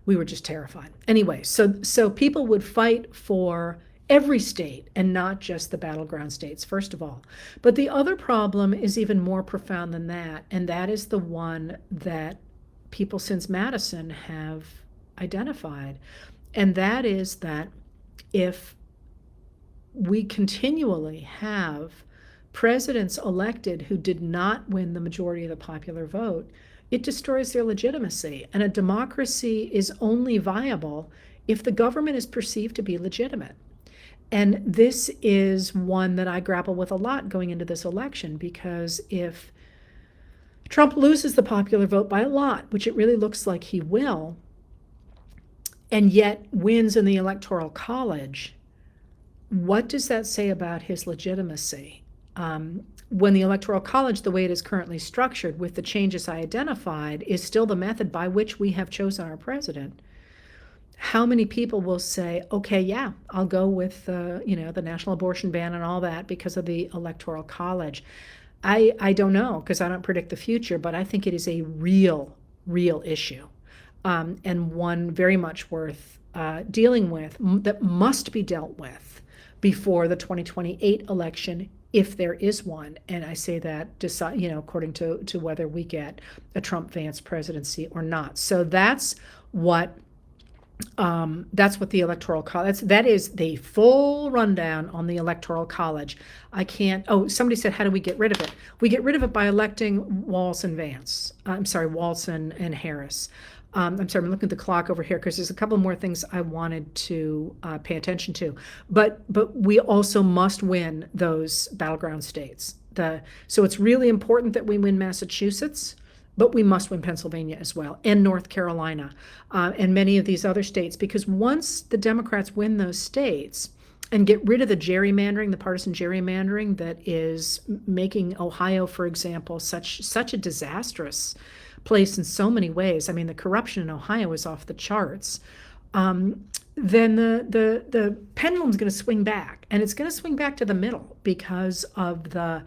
we were just terrified. Anyway, so people would fight for every state and not just the battleground states, first of all. But the other problem is even more profound than that, and that is the one that people since Madison have identified, and that is that if we continually have presidents elected who did not win the majority of the popular vote, it destroys their legitimacy. And a democracy is only viable if the government is perceived to be legitimate. And this is one that I grapple with a lot going into this election, because if Trump loses the popular vote by a lot, which it really looks like he will, and yet wins in the Electoral College, what does that say about his legitimacy? When the Electoral College, the way it is currently structured, with the changes I identified, is still the method by which we have chosen our president, how many people will say, okay, yeah, I'll go with the national abortion ban and all that because of the Electoral College? I don't know, because I don't predict the future, but I think it is a real issue, and one very much worth dealing with, that must be dealt with before the 2028 election, if there is one. And I say that according to whether we get a Trump-Vance presidency or not. So that's what the Electoral College, that is the full rundown on the Electoral College. Somebody said, how do we get rid of it? We get rid of it by electing Walz and Vance. Walz and Harris. I'm looking at the clock over here because there's a couple more things I wanted to pay attention to. But we also must win those battleground states. So it's really important that we win Massachusetts, but we must win Pennsylvania as well, and North Carolina, and many of these other states, because once the Democrats win those states and get rid of the gerrymandering, the partisan gerrymandering that is making Ohio, for example, such a disastrous place in so many ways. I mean, the corruption in Ohio is off the charts. Then the pendulum's going to swing back, and it's going to swing back to the middle because of the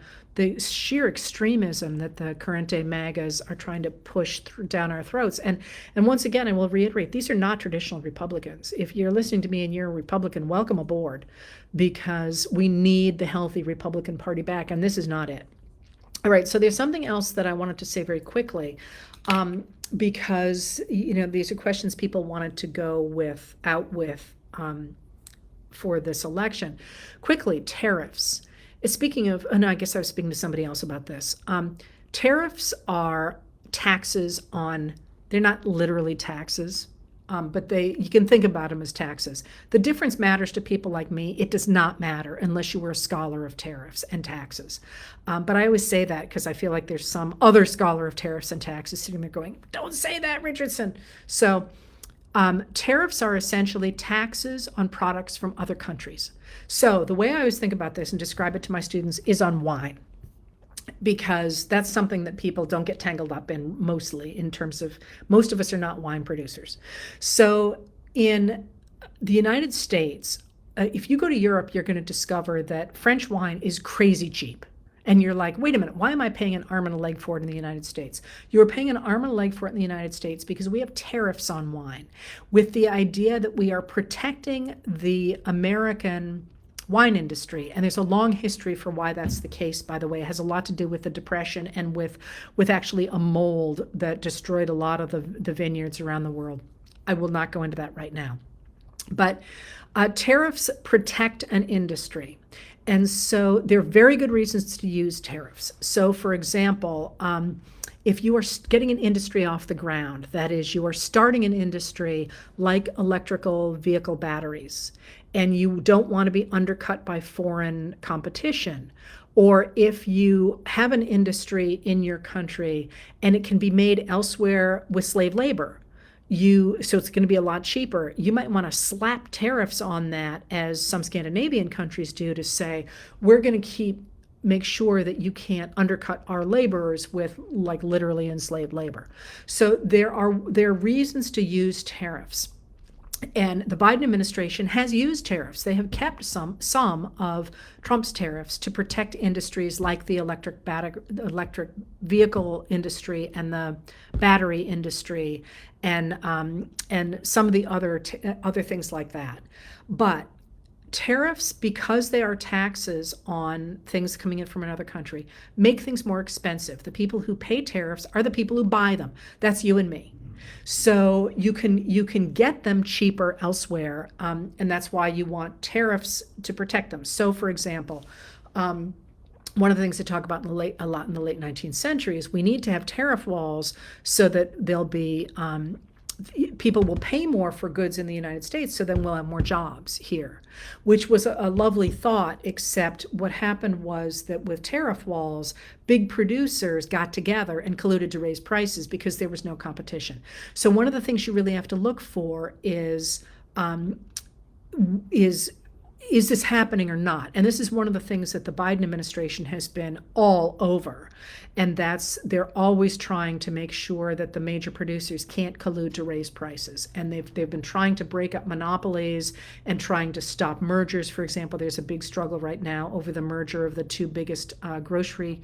sheer extremism that the current day MAGAs are trying to push down our throats. And once again, I will reiterate, these are not traditional Republicans. If you're listening to me and you're a Republican, welcome aboard, because we need the healthy Republican Party back, and this is not it. All right, so there's something else that I wanted to say very quickly, because these are questions people wanted to go out with for this election. Quickly, tariffs. Speaking of, I guess I was speaking to somebody else about this. Tariffs are taxes on, they're not literally taxes, but you can think about them as taxes. The difference matters to people like me. It does not matter unless you were a scholar of tariffs and taxes. But I always say that because I feel like there's some other scholar of tariffs and taxes sitting there going, don't say that, Richardson. So tariffs are essentially taxes on products from other countries. So the way I always think about this and describe it to my students is on wine, because that's something that people don't get tangled up in mostly, in terms of most of us are not wine producers. So in the United States, if you go to Europe, you're going to discover that French wine is crazy cheap. And you're like, wait a minute, why am I paying an arm and a leg for it in the United States? You're paying an arm and a leg for it in the United States because we have tariffs on wine, with the idea that we are protecting the American wine industry. And there's a long history for why that's the case, by the way. It has a lot to do with the Depression and with actually a mold that destroyed a lot of the vineyards around the world. I will not go into that right now. But tariffs protect an industry. And so there are very good reasons to use tariffs. So for example, if you are getting an industry off the ground, that is, you are starting an industry like electrical vehicle batteries, and you don't want to be undercut by foreign competition, or if you have an industry in your country and it can be made elsewhere with slave labor, so it's going to be a lot cheaper, you might want to slap tariffs on that, as some Scandinavian countries do, to say, we're going to keep make sure that you can't undercut our laborers with like literally enslaved labor. So there are reasons to use tariffs. And the Biden administration has used tariffs. They have kept some of Trump's tariffs to protect industries like the electric vehicle industry and the battery industry, and some of the other things like that. But tariffs, because they are taxes on things coming in from another country, make things more expensive. The people who pay tariffs are the people who buy them. That's you and me. So you can get them cheaper elsewhere, and that's why you want tariffs to protect them. So, for example, one of the things they talk about a lot in the late 19th century is we need to have tariff walls so that there'll be people will pay more for goods in the United States, so then we'll have more jobs here, which was a lovely thought, except what happened was that with tariff walls, big producers got together and colluded to raise prices because there was no competition. So one of the things you really have to look for is this happening or not? And this is one of the things that the Biden administration has been all over. And that's, they're always trying to make sure that the major producers can't collude to raise prices. And they've been trying to break up monopolies and trying to stop mergers. For example, there's a big struggle right now over the merger of the two biggest grocery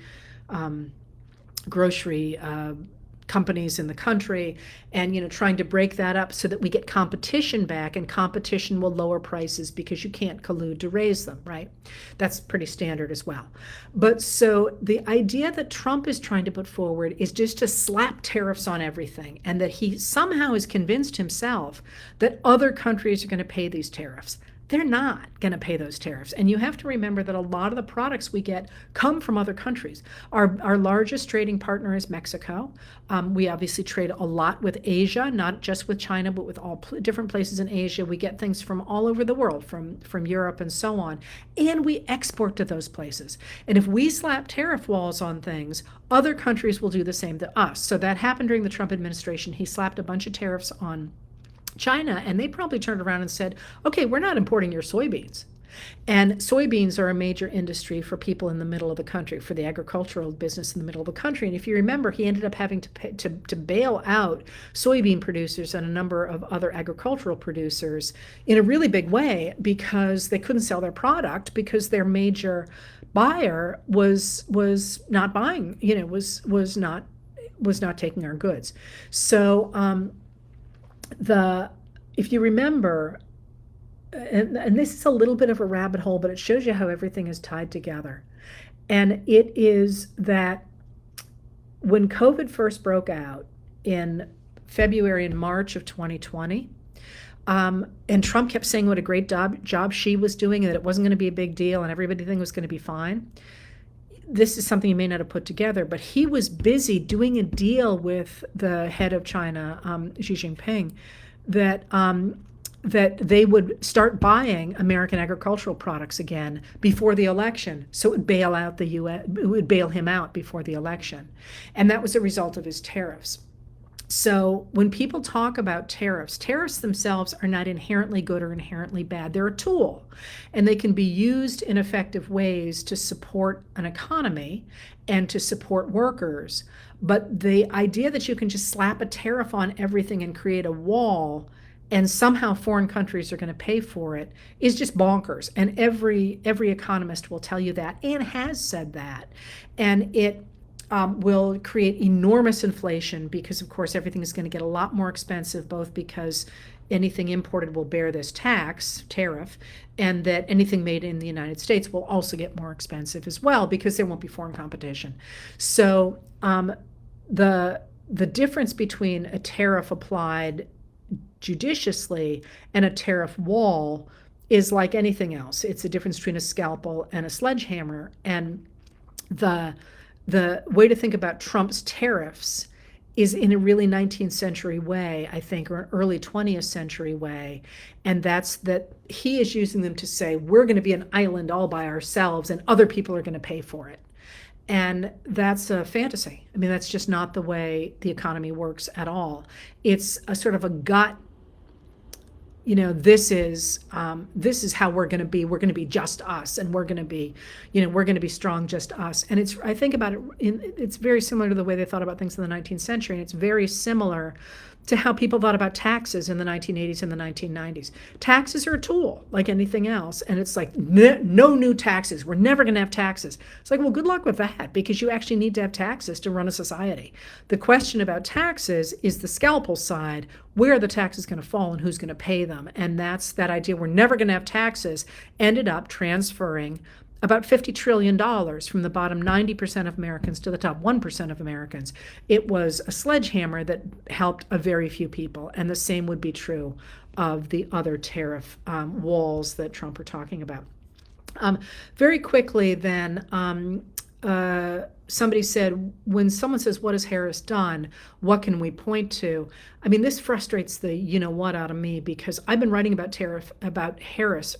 companies in the country, and trying to break that up so that we get competition back, and competition will lower prices because you can't collude to raise them, right? That's pretty standard as well. But so the idea that Trump is trying to put forward is just to slap tariffs on everything, and that he somehow has convinced himself that other countries are going to pay these tariffs. They're not going to pay those tariffs. And you have to remember that a lot of the products we get come from other countries. Our largest trading partner is Mexico. We obviously trade a lot with Asia, not just with China, but with all different places in Asia. We get things from all over the world, from Europe and so on. And we export to those places. And if we slap tariff walls on things, other countries will do the same to us. So that happened during the Trump administration. He slapped a bunch of tariffs on China, and they probably turned around and said, okay, we're not importing your soybeans. And soybeans are a major industry for people in the middle of the country, for the agricultural business in the middle of the country. And if you remember, he ended up having to bail out soybean producers and a number of other agricultural producers in a really big way, because they couldn't sell their product because their major buyer was not buying, was not taking our goods. So if you remember, and this is a little bit of a rabbit hole, but it shows you how everything is tied together. And it is that when COVID first broke out in February and March of 2020, and Trump kept saying what a great job she was doing, and that it wasn't going to be a big deal, and everybody think it was going to be fine. This is something you may not have put together, but he was busy doing a deal with the head of China, Xi Jinping, that they would start buying American agricultural products again before the election, so it would bail out the U.S. It would bail him out before the election, and that was a result of his tariffs. So when people talk about tariffs themselves are not inherently good or inherently bad. They're a tool, and they can be used in effective ways to support an economy and to support workers. But the idea that you can just slap a tariff on everything and create a wall, and somehow foreign countries are going to pay for it, is just bonkers. And every economist will tell you that, and has said that. And it will create enormous inflation, because of course everything is going to get a lot more expensive, both because anything imported will bear this tariff, and that anything made in the United States will also get more expensive as well, because there won't be foreign competition. So the difference between a tariff applied judiciously and a tariff wall is like anything else. It's a difference between a scalpel and a sledgehammer. And the way to think about Trump's tariffs is in a really 19th century way, I think, or an early 20th century way. And that's that he is using them to say, we're going to be an island all by ourselves and other people are going to pay for it. And that's a fantasy. I mean, that's just not the way the economy works at all. It's a sort of a gut this is how we're going to be. We're going to be just us, and we're going to be, we're going to be strong, just us. And I think about it, it's very similar to the way they thought about things in the 19th century, and it's very similar to how people thought about taxes in the 1980s and the 1990s. Taxes are a tool like anything else, and it's like, no new taxes. We're never going to have taxes. It's like, well, good luck with that, because you actually need to have taxes to run a society. The question about taxes is the scalpel side. Where are the taxes going to fall and who's going to pay them? And that's that idea. We're never going to have taxes ended up transferring about $50 trillion from the bottom 90% of Americans to the top 1% of Americans. It was a sledgehammer that helped a very few people, and the same would be true of the other tariff walls that Trump are talking about. Very quickly then, somebody said, when someone says, what has Harris done? What can we point to? I mean, this frustrates the what out of me, because I've been writing about Harris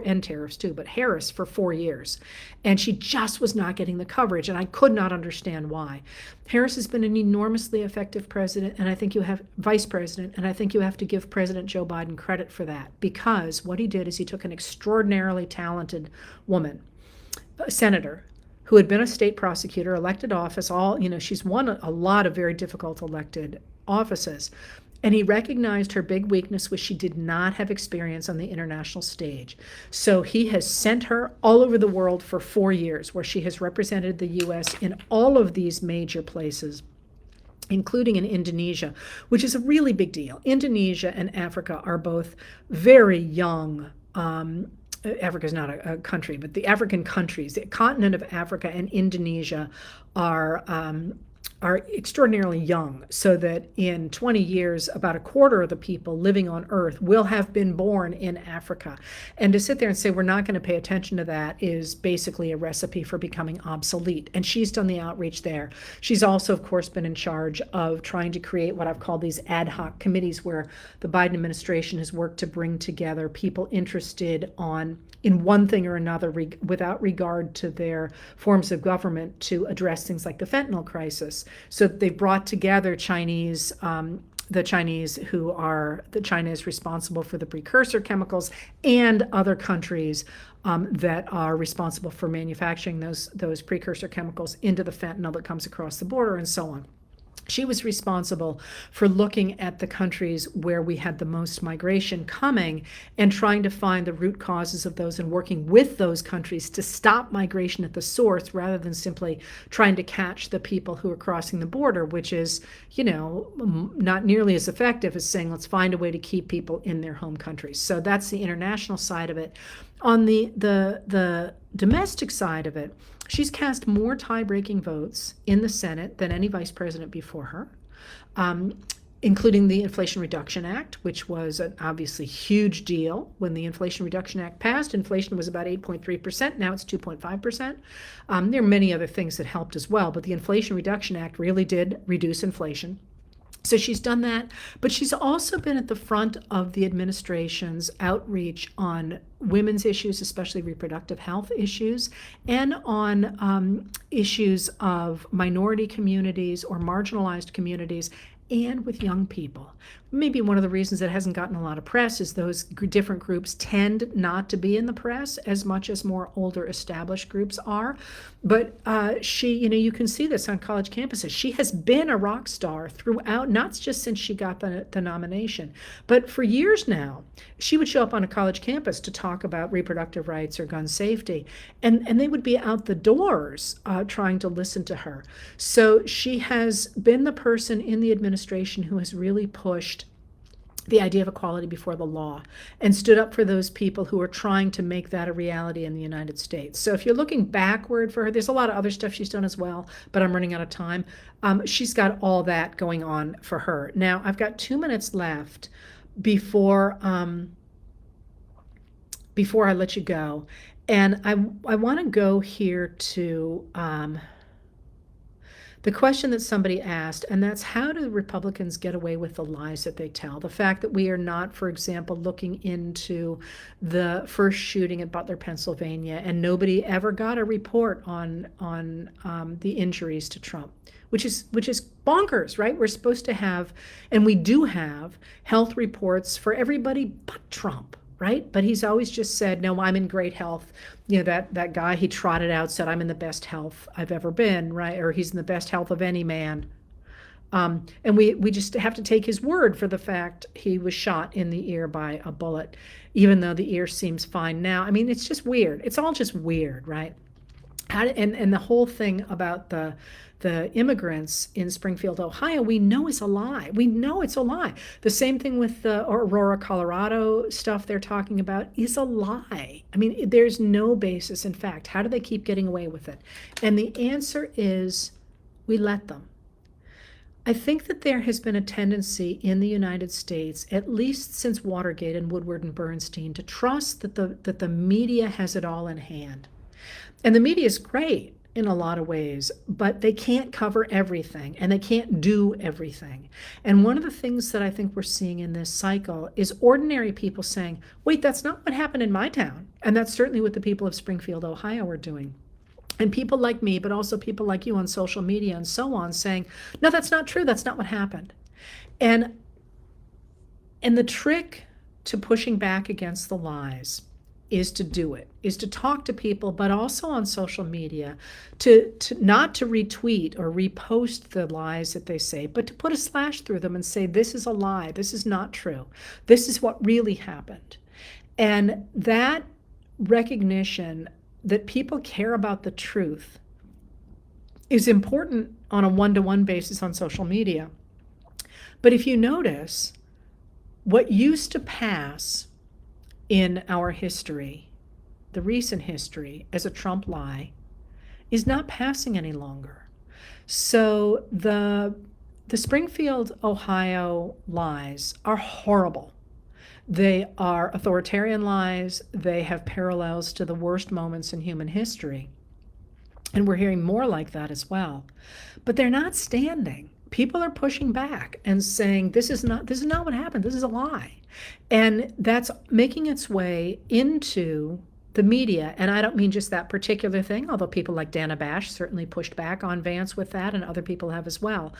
and tariffs too, but Harris for 4 years. And she just was not getting the coverage, and I could not understand why. Harris has been an enormously effective president, and I think vice president, and I think you have to give President Joe Biden credit for that, because what he did is he took an extraordinarily talented woman, a senator, who had been a state prosecutor, elected office, she's won a lot of very difficult elected offices. And he recognized her big weakness was she did not have experience on the international stage. So he has sent her all over the world for 4 years, where she has represented the U.S. in all of these major places, including in Indonesia, which is a really big deal. Indonesia and Africa are both very young. Africa is not a country, but the African countries, the continent of Africa and Indonesia are extraordinarily young, so that in 20 years, about a quarter of the people living on Earth will have been born in Africa. And to sit there and say we're not going to pay attention to that is basically a recipe for becoming obsolete. And she's done the outreach there. She's also, of course, been in charge of trying to create what I've called these ad hoc committees, where the Biden administration has worked to bring together people interested in one thing or another, without regard to their forms of government, to address things like the fentanyl crisis. So they brought together the Chinese China is responsible for the precursor chemicals, and other countries that are responsible for manufacturing those precursor chemicals into the fentanyl that comes across the border, and so on. She was responsible for looking at the countries where we had the most migration coming and trying to find the root causes of those, and working with those countries to stop migration at the source, rather than simply trying to catch the people who are crossing the border, which is, not nearly as effective as saying, let's find a way to keep people in their home countries. So that's the international side of it. On the domestic side of it, she's cast more tie-breaking votes in the Senate than any vice president before her, including the Inflation Reduction Act, which was an obviously huge deal. When the Inflation Reduction Act passed, inflation was about 8.3%. Now it's 2.5%. There are many other things that helped as well, but the Inflation Reduction Act really did reduce inflation. So she's done that, but she's also been at the front of the administration's outreach on women's issues, especially reproductive health issues, and on issues of minority communities or marginalized communities, and with young people. Maybe one of the reasons it hasn't gotten a lot of press is those different groups tend not to be in the press as much as more older established groups are. But she, you can see this on college campuses. She has been a rock star throughout, not just since she got the nomination, but for years now. She would show up on a college campus to talk about reproductive rights or gun safety, and they would be out the doors trying to listen to her. So she has been the person in the administration who has really pushed the idea of equality before the law and stood up for those people who are trying to make that a reality in the United States. So if you're looking backward for her, there's a lot of other stuff she's done as well, but I'm running out of time. She's got all that going on for her. Now, I've got 2 minutes left before I let you go. And I want to go here to The question that somebody asked, and that's how do Republicans get away with the lies that they tell? The fact that we are not, for example, looking into the first shooting at Butler, Pennsylvania, and nobody ever got a report on the injuries to Trump, which is bonkers, right? We're supposed to have, and we do have, health reports for everybody but Trump, right? But he's always just said, no, I'm in great health. You know, that guy he trotted out said, I'm in the best health I've ever been, right? Or he's in the best health of any man. And we just have to take his word for the fact he was shot in the ear by a bullet, even though the ear seems fine now. I mean, it's just weird. It's all just weird, right? And the whole thing about the immigrants in Springfield, Ohio, we know is a lie. We know it's a lie. The same thing with the Aurora, Colorado stuff they're talking about is a lie. I mean, there's no basis in fact. How do they keep getting away with it? And the answer is we let them. I think that there has been a tendency in the United States, at least since Watergate and Woodward and Bernstein, to trust that the media has it all in hand. And the media is great in a lot of ways, but they can't cover everything and they can't do everything. And one of the things that I think we're seeing in this cycle is ordinary people saying, wait, that's not what happened in my town. And that's certainly what the people of Springfield, Ohio are doing. And people like me, but also people like you on social media and so on, saying, no, that's not true. That's not what happened. And the trick to pushing back against the lies is to do it, is to talk to people, but also on social media, to not to retweet or repost the lies that they say, but to put a slash through them and say, this is a lie, this is not true, this is what really happened. And that recognition that people care about the truth is important on a one-to-one basis on social media. But if you notice, what used to pass in our history, the recent history, as a Trump lie, is not passing any longer. So the Springfield, Ohio lies are horrible. They are authoritarian lies. They have parallels to the worst moments in human history. And we're hearing more like that as well. But they're not standing. People are pushing back and saying, this is not what happened. This is a lie. And that's making its way into the media. And I don't mean just that particular thing, although people like Dana Bash certainly pushed back on Vance with that, and other people have as well.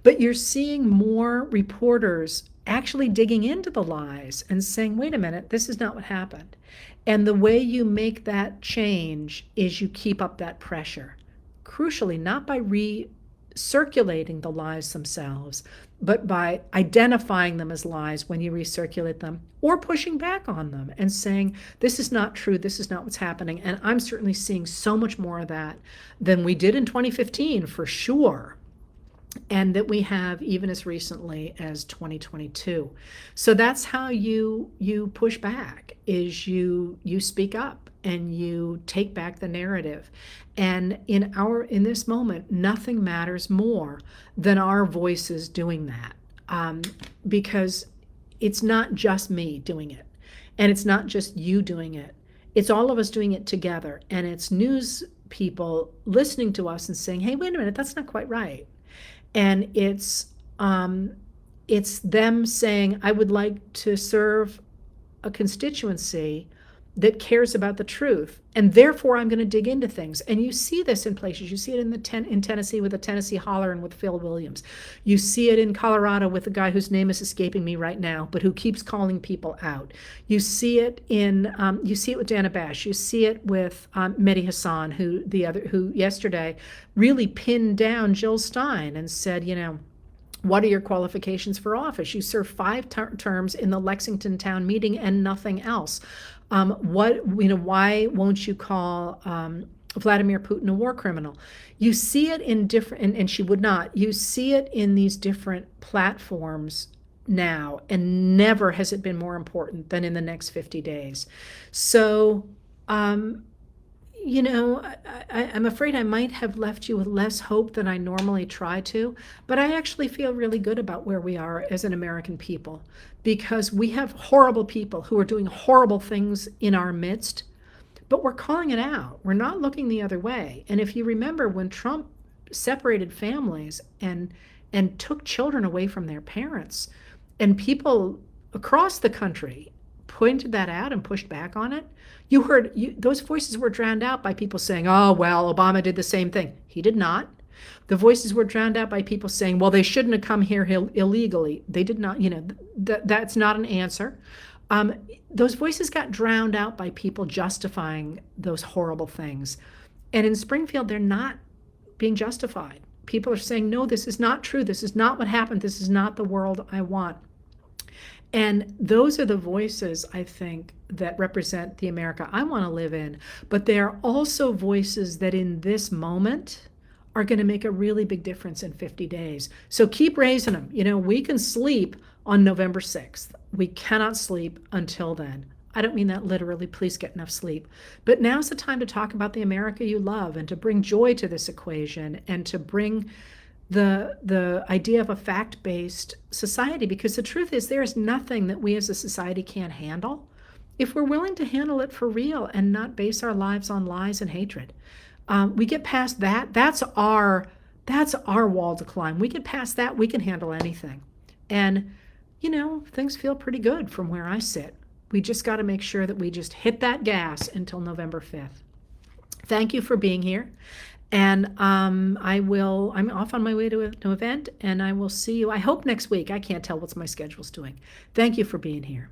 But you're seeing more reporters actually digging into the lies and saying, wait a minute, this is not what happened. And the way you make that change is you keep up that pressure. Crucially, not by recirculating the lies themselves, but by identifying them as lies when you recirculate them, or pushing back on them and saying, this is not true, this is not what's happening. And I'm certainly seeing so much more of that than we did in 2015, for sure. And that we have even as recently as 2022. So that's how you push back, is you speak up and you take back the narrative. And in this moment, nothing matters more than our voices doing that, because it's not just me doing it, and it's not just you doing it. It's all of us doing it together, and it's news people listening to us and saying, hey, wait a minute, that's not quite right. And it's them saying, I would like to serve a constituency that cares about the truth, and therefore I'm going to dig into things. And you see this in places. You see it in Tennessee with the Tennessee Holler and with Phil Williams. You see it in Colorado with the guy whose name is escaping me right now, but who keeps calling people out. You see it with Dana Bash. You see it with Mehdi Hassan, who yesterday really pinned down Jill Stein and said, what are your qualifications for office? You serve 5 terms in the Lexington town meeting and nothing else. Why won't you call Vladimir Putin a war criminal? You see it in different, and she would not. You see it in these different platforms now, and never has it been more important than in the next 50 days. So, I'm afraid I might have left you with less hope than I normally try to, but I actually feel really good about where we are as an American people, because we have horrible people who are doing horrible things in our midst, but we're calling it out. We're not looking the other way. And if you remember, when Trump separated families and took children away from their parents. And people across the country pointed that out and pushed back on it. You heard those voices were drowned out by people saying, oh, well, Obama did the same thing. He did not. The voices were drowned out by people saying, well, they shouldn't have come here illegally. They did not, that's not an answer. Those voices got drowned out by people justifying those horrible things. And in Springfield, they're not being justified. People are saying, no, this is not true. This is not what happened. This is not the world I want. And those are the voices, I think, that represent the America I want to live in. But they are also voices that in this moment are going to make a really big difference in 50 days. So keep raising them. We can sleep on November 6th. We cannot sleep until then. I don't mean that literally. Please get enough sleep. But now's the time to talk about the America you love and to bring joy to this equation and to bring the idea of a fact-based society, because the truth is there is nothing that we as a society can't handle if we're willing to handle it for real and not base our lives on lies and hatred. We get past that. That's our wall to climb. We get past that, we can handle anything. And, things feel pretty good from where I sit. We just got to make sure that we just hit that gas until November 5th. Thank you for being here. And I'm off on my way to an event, and I will see you, I hope, next week. I can't tell what my schedule's doing. Thank you for being here.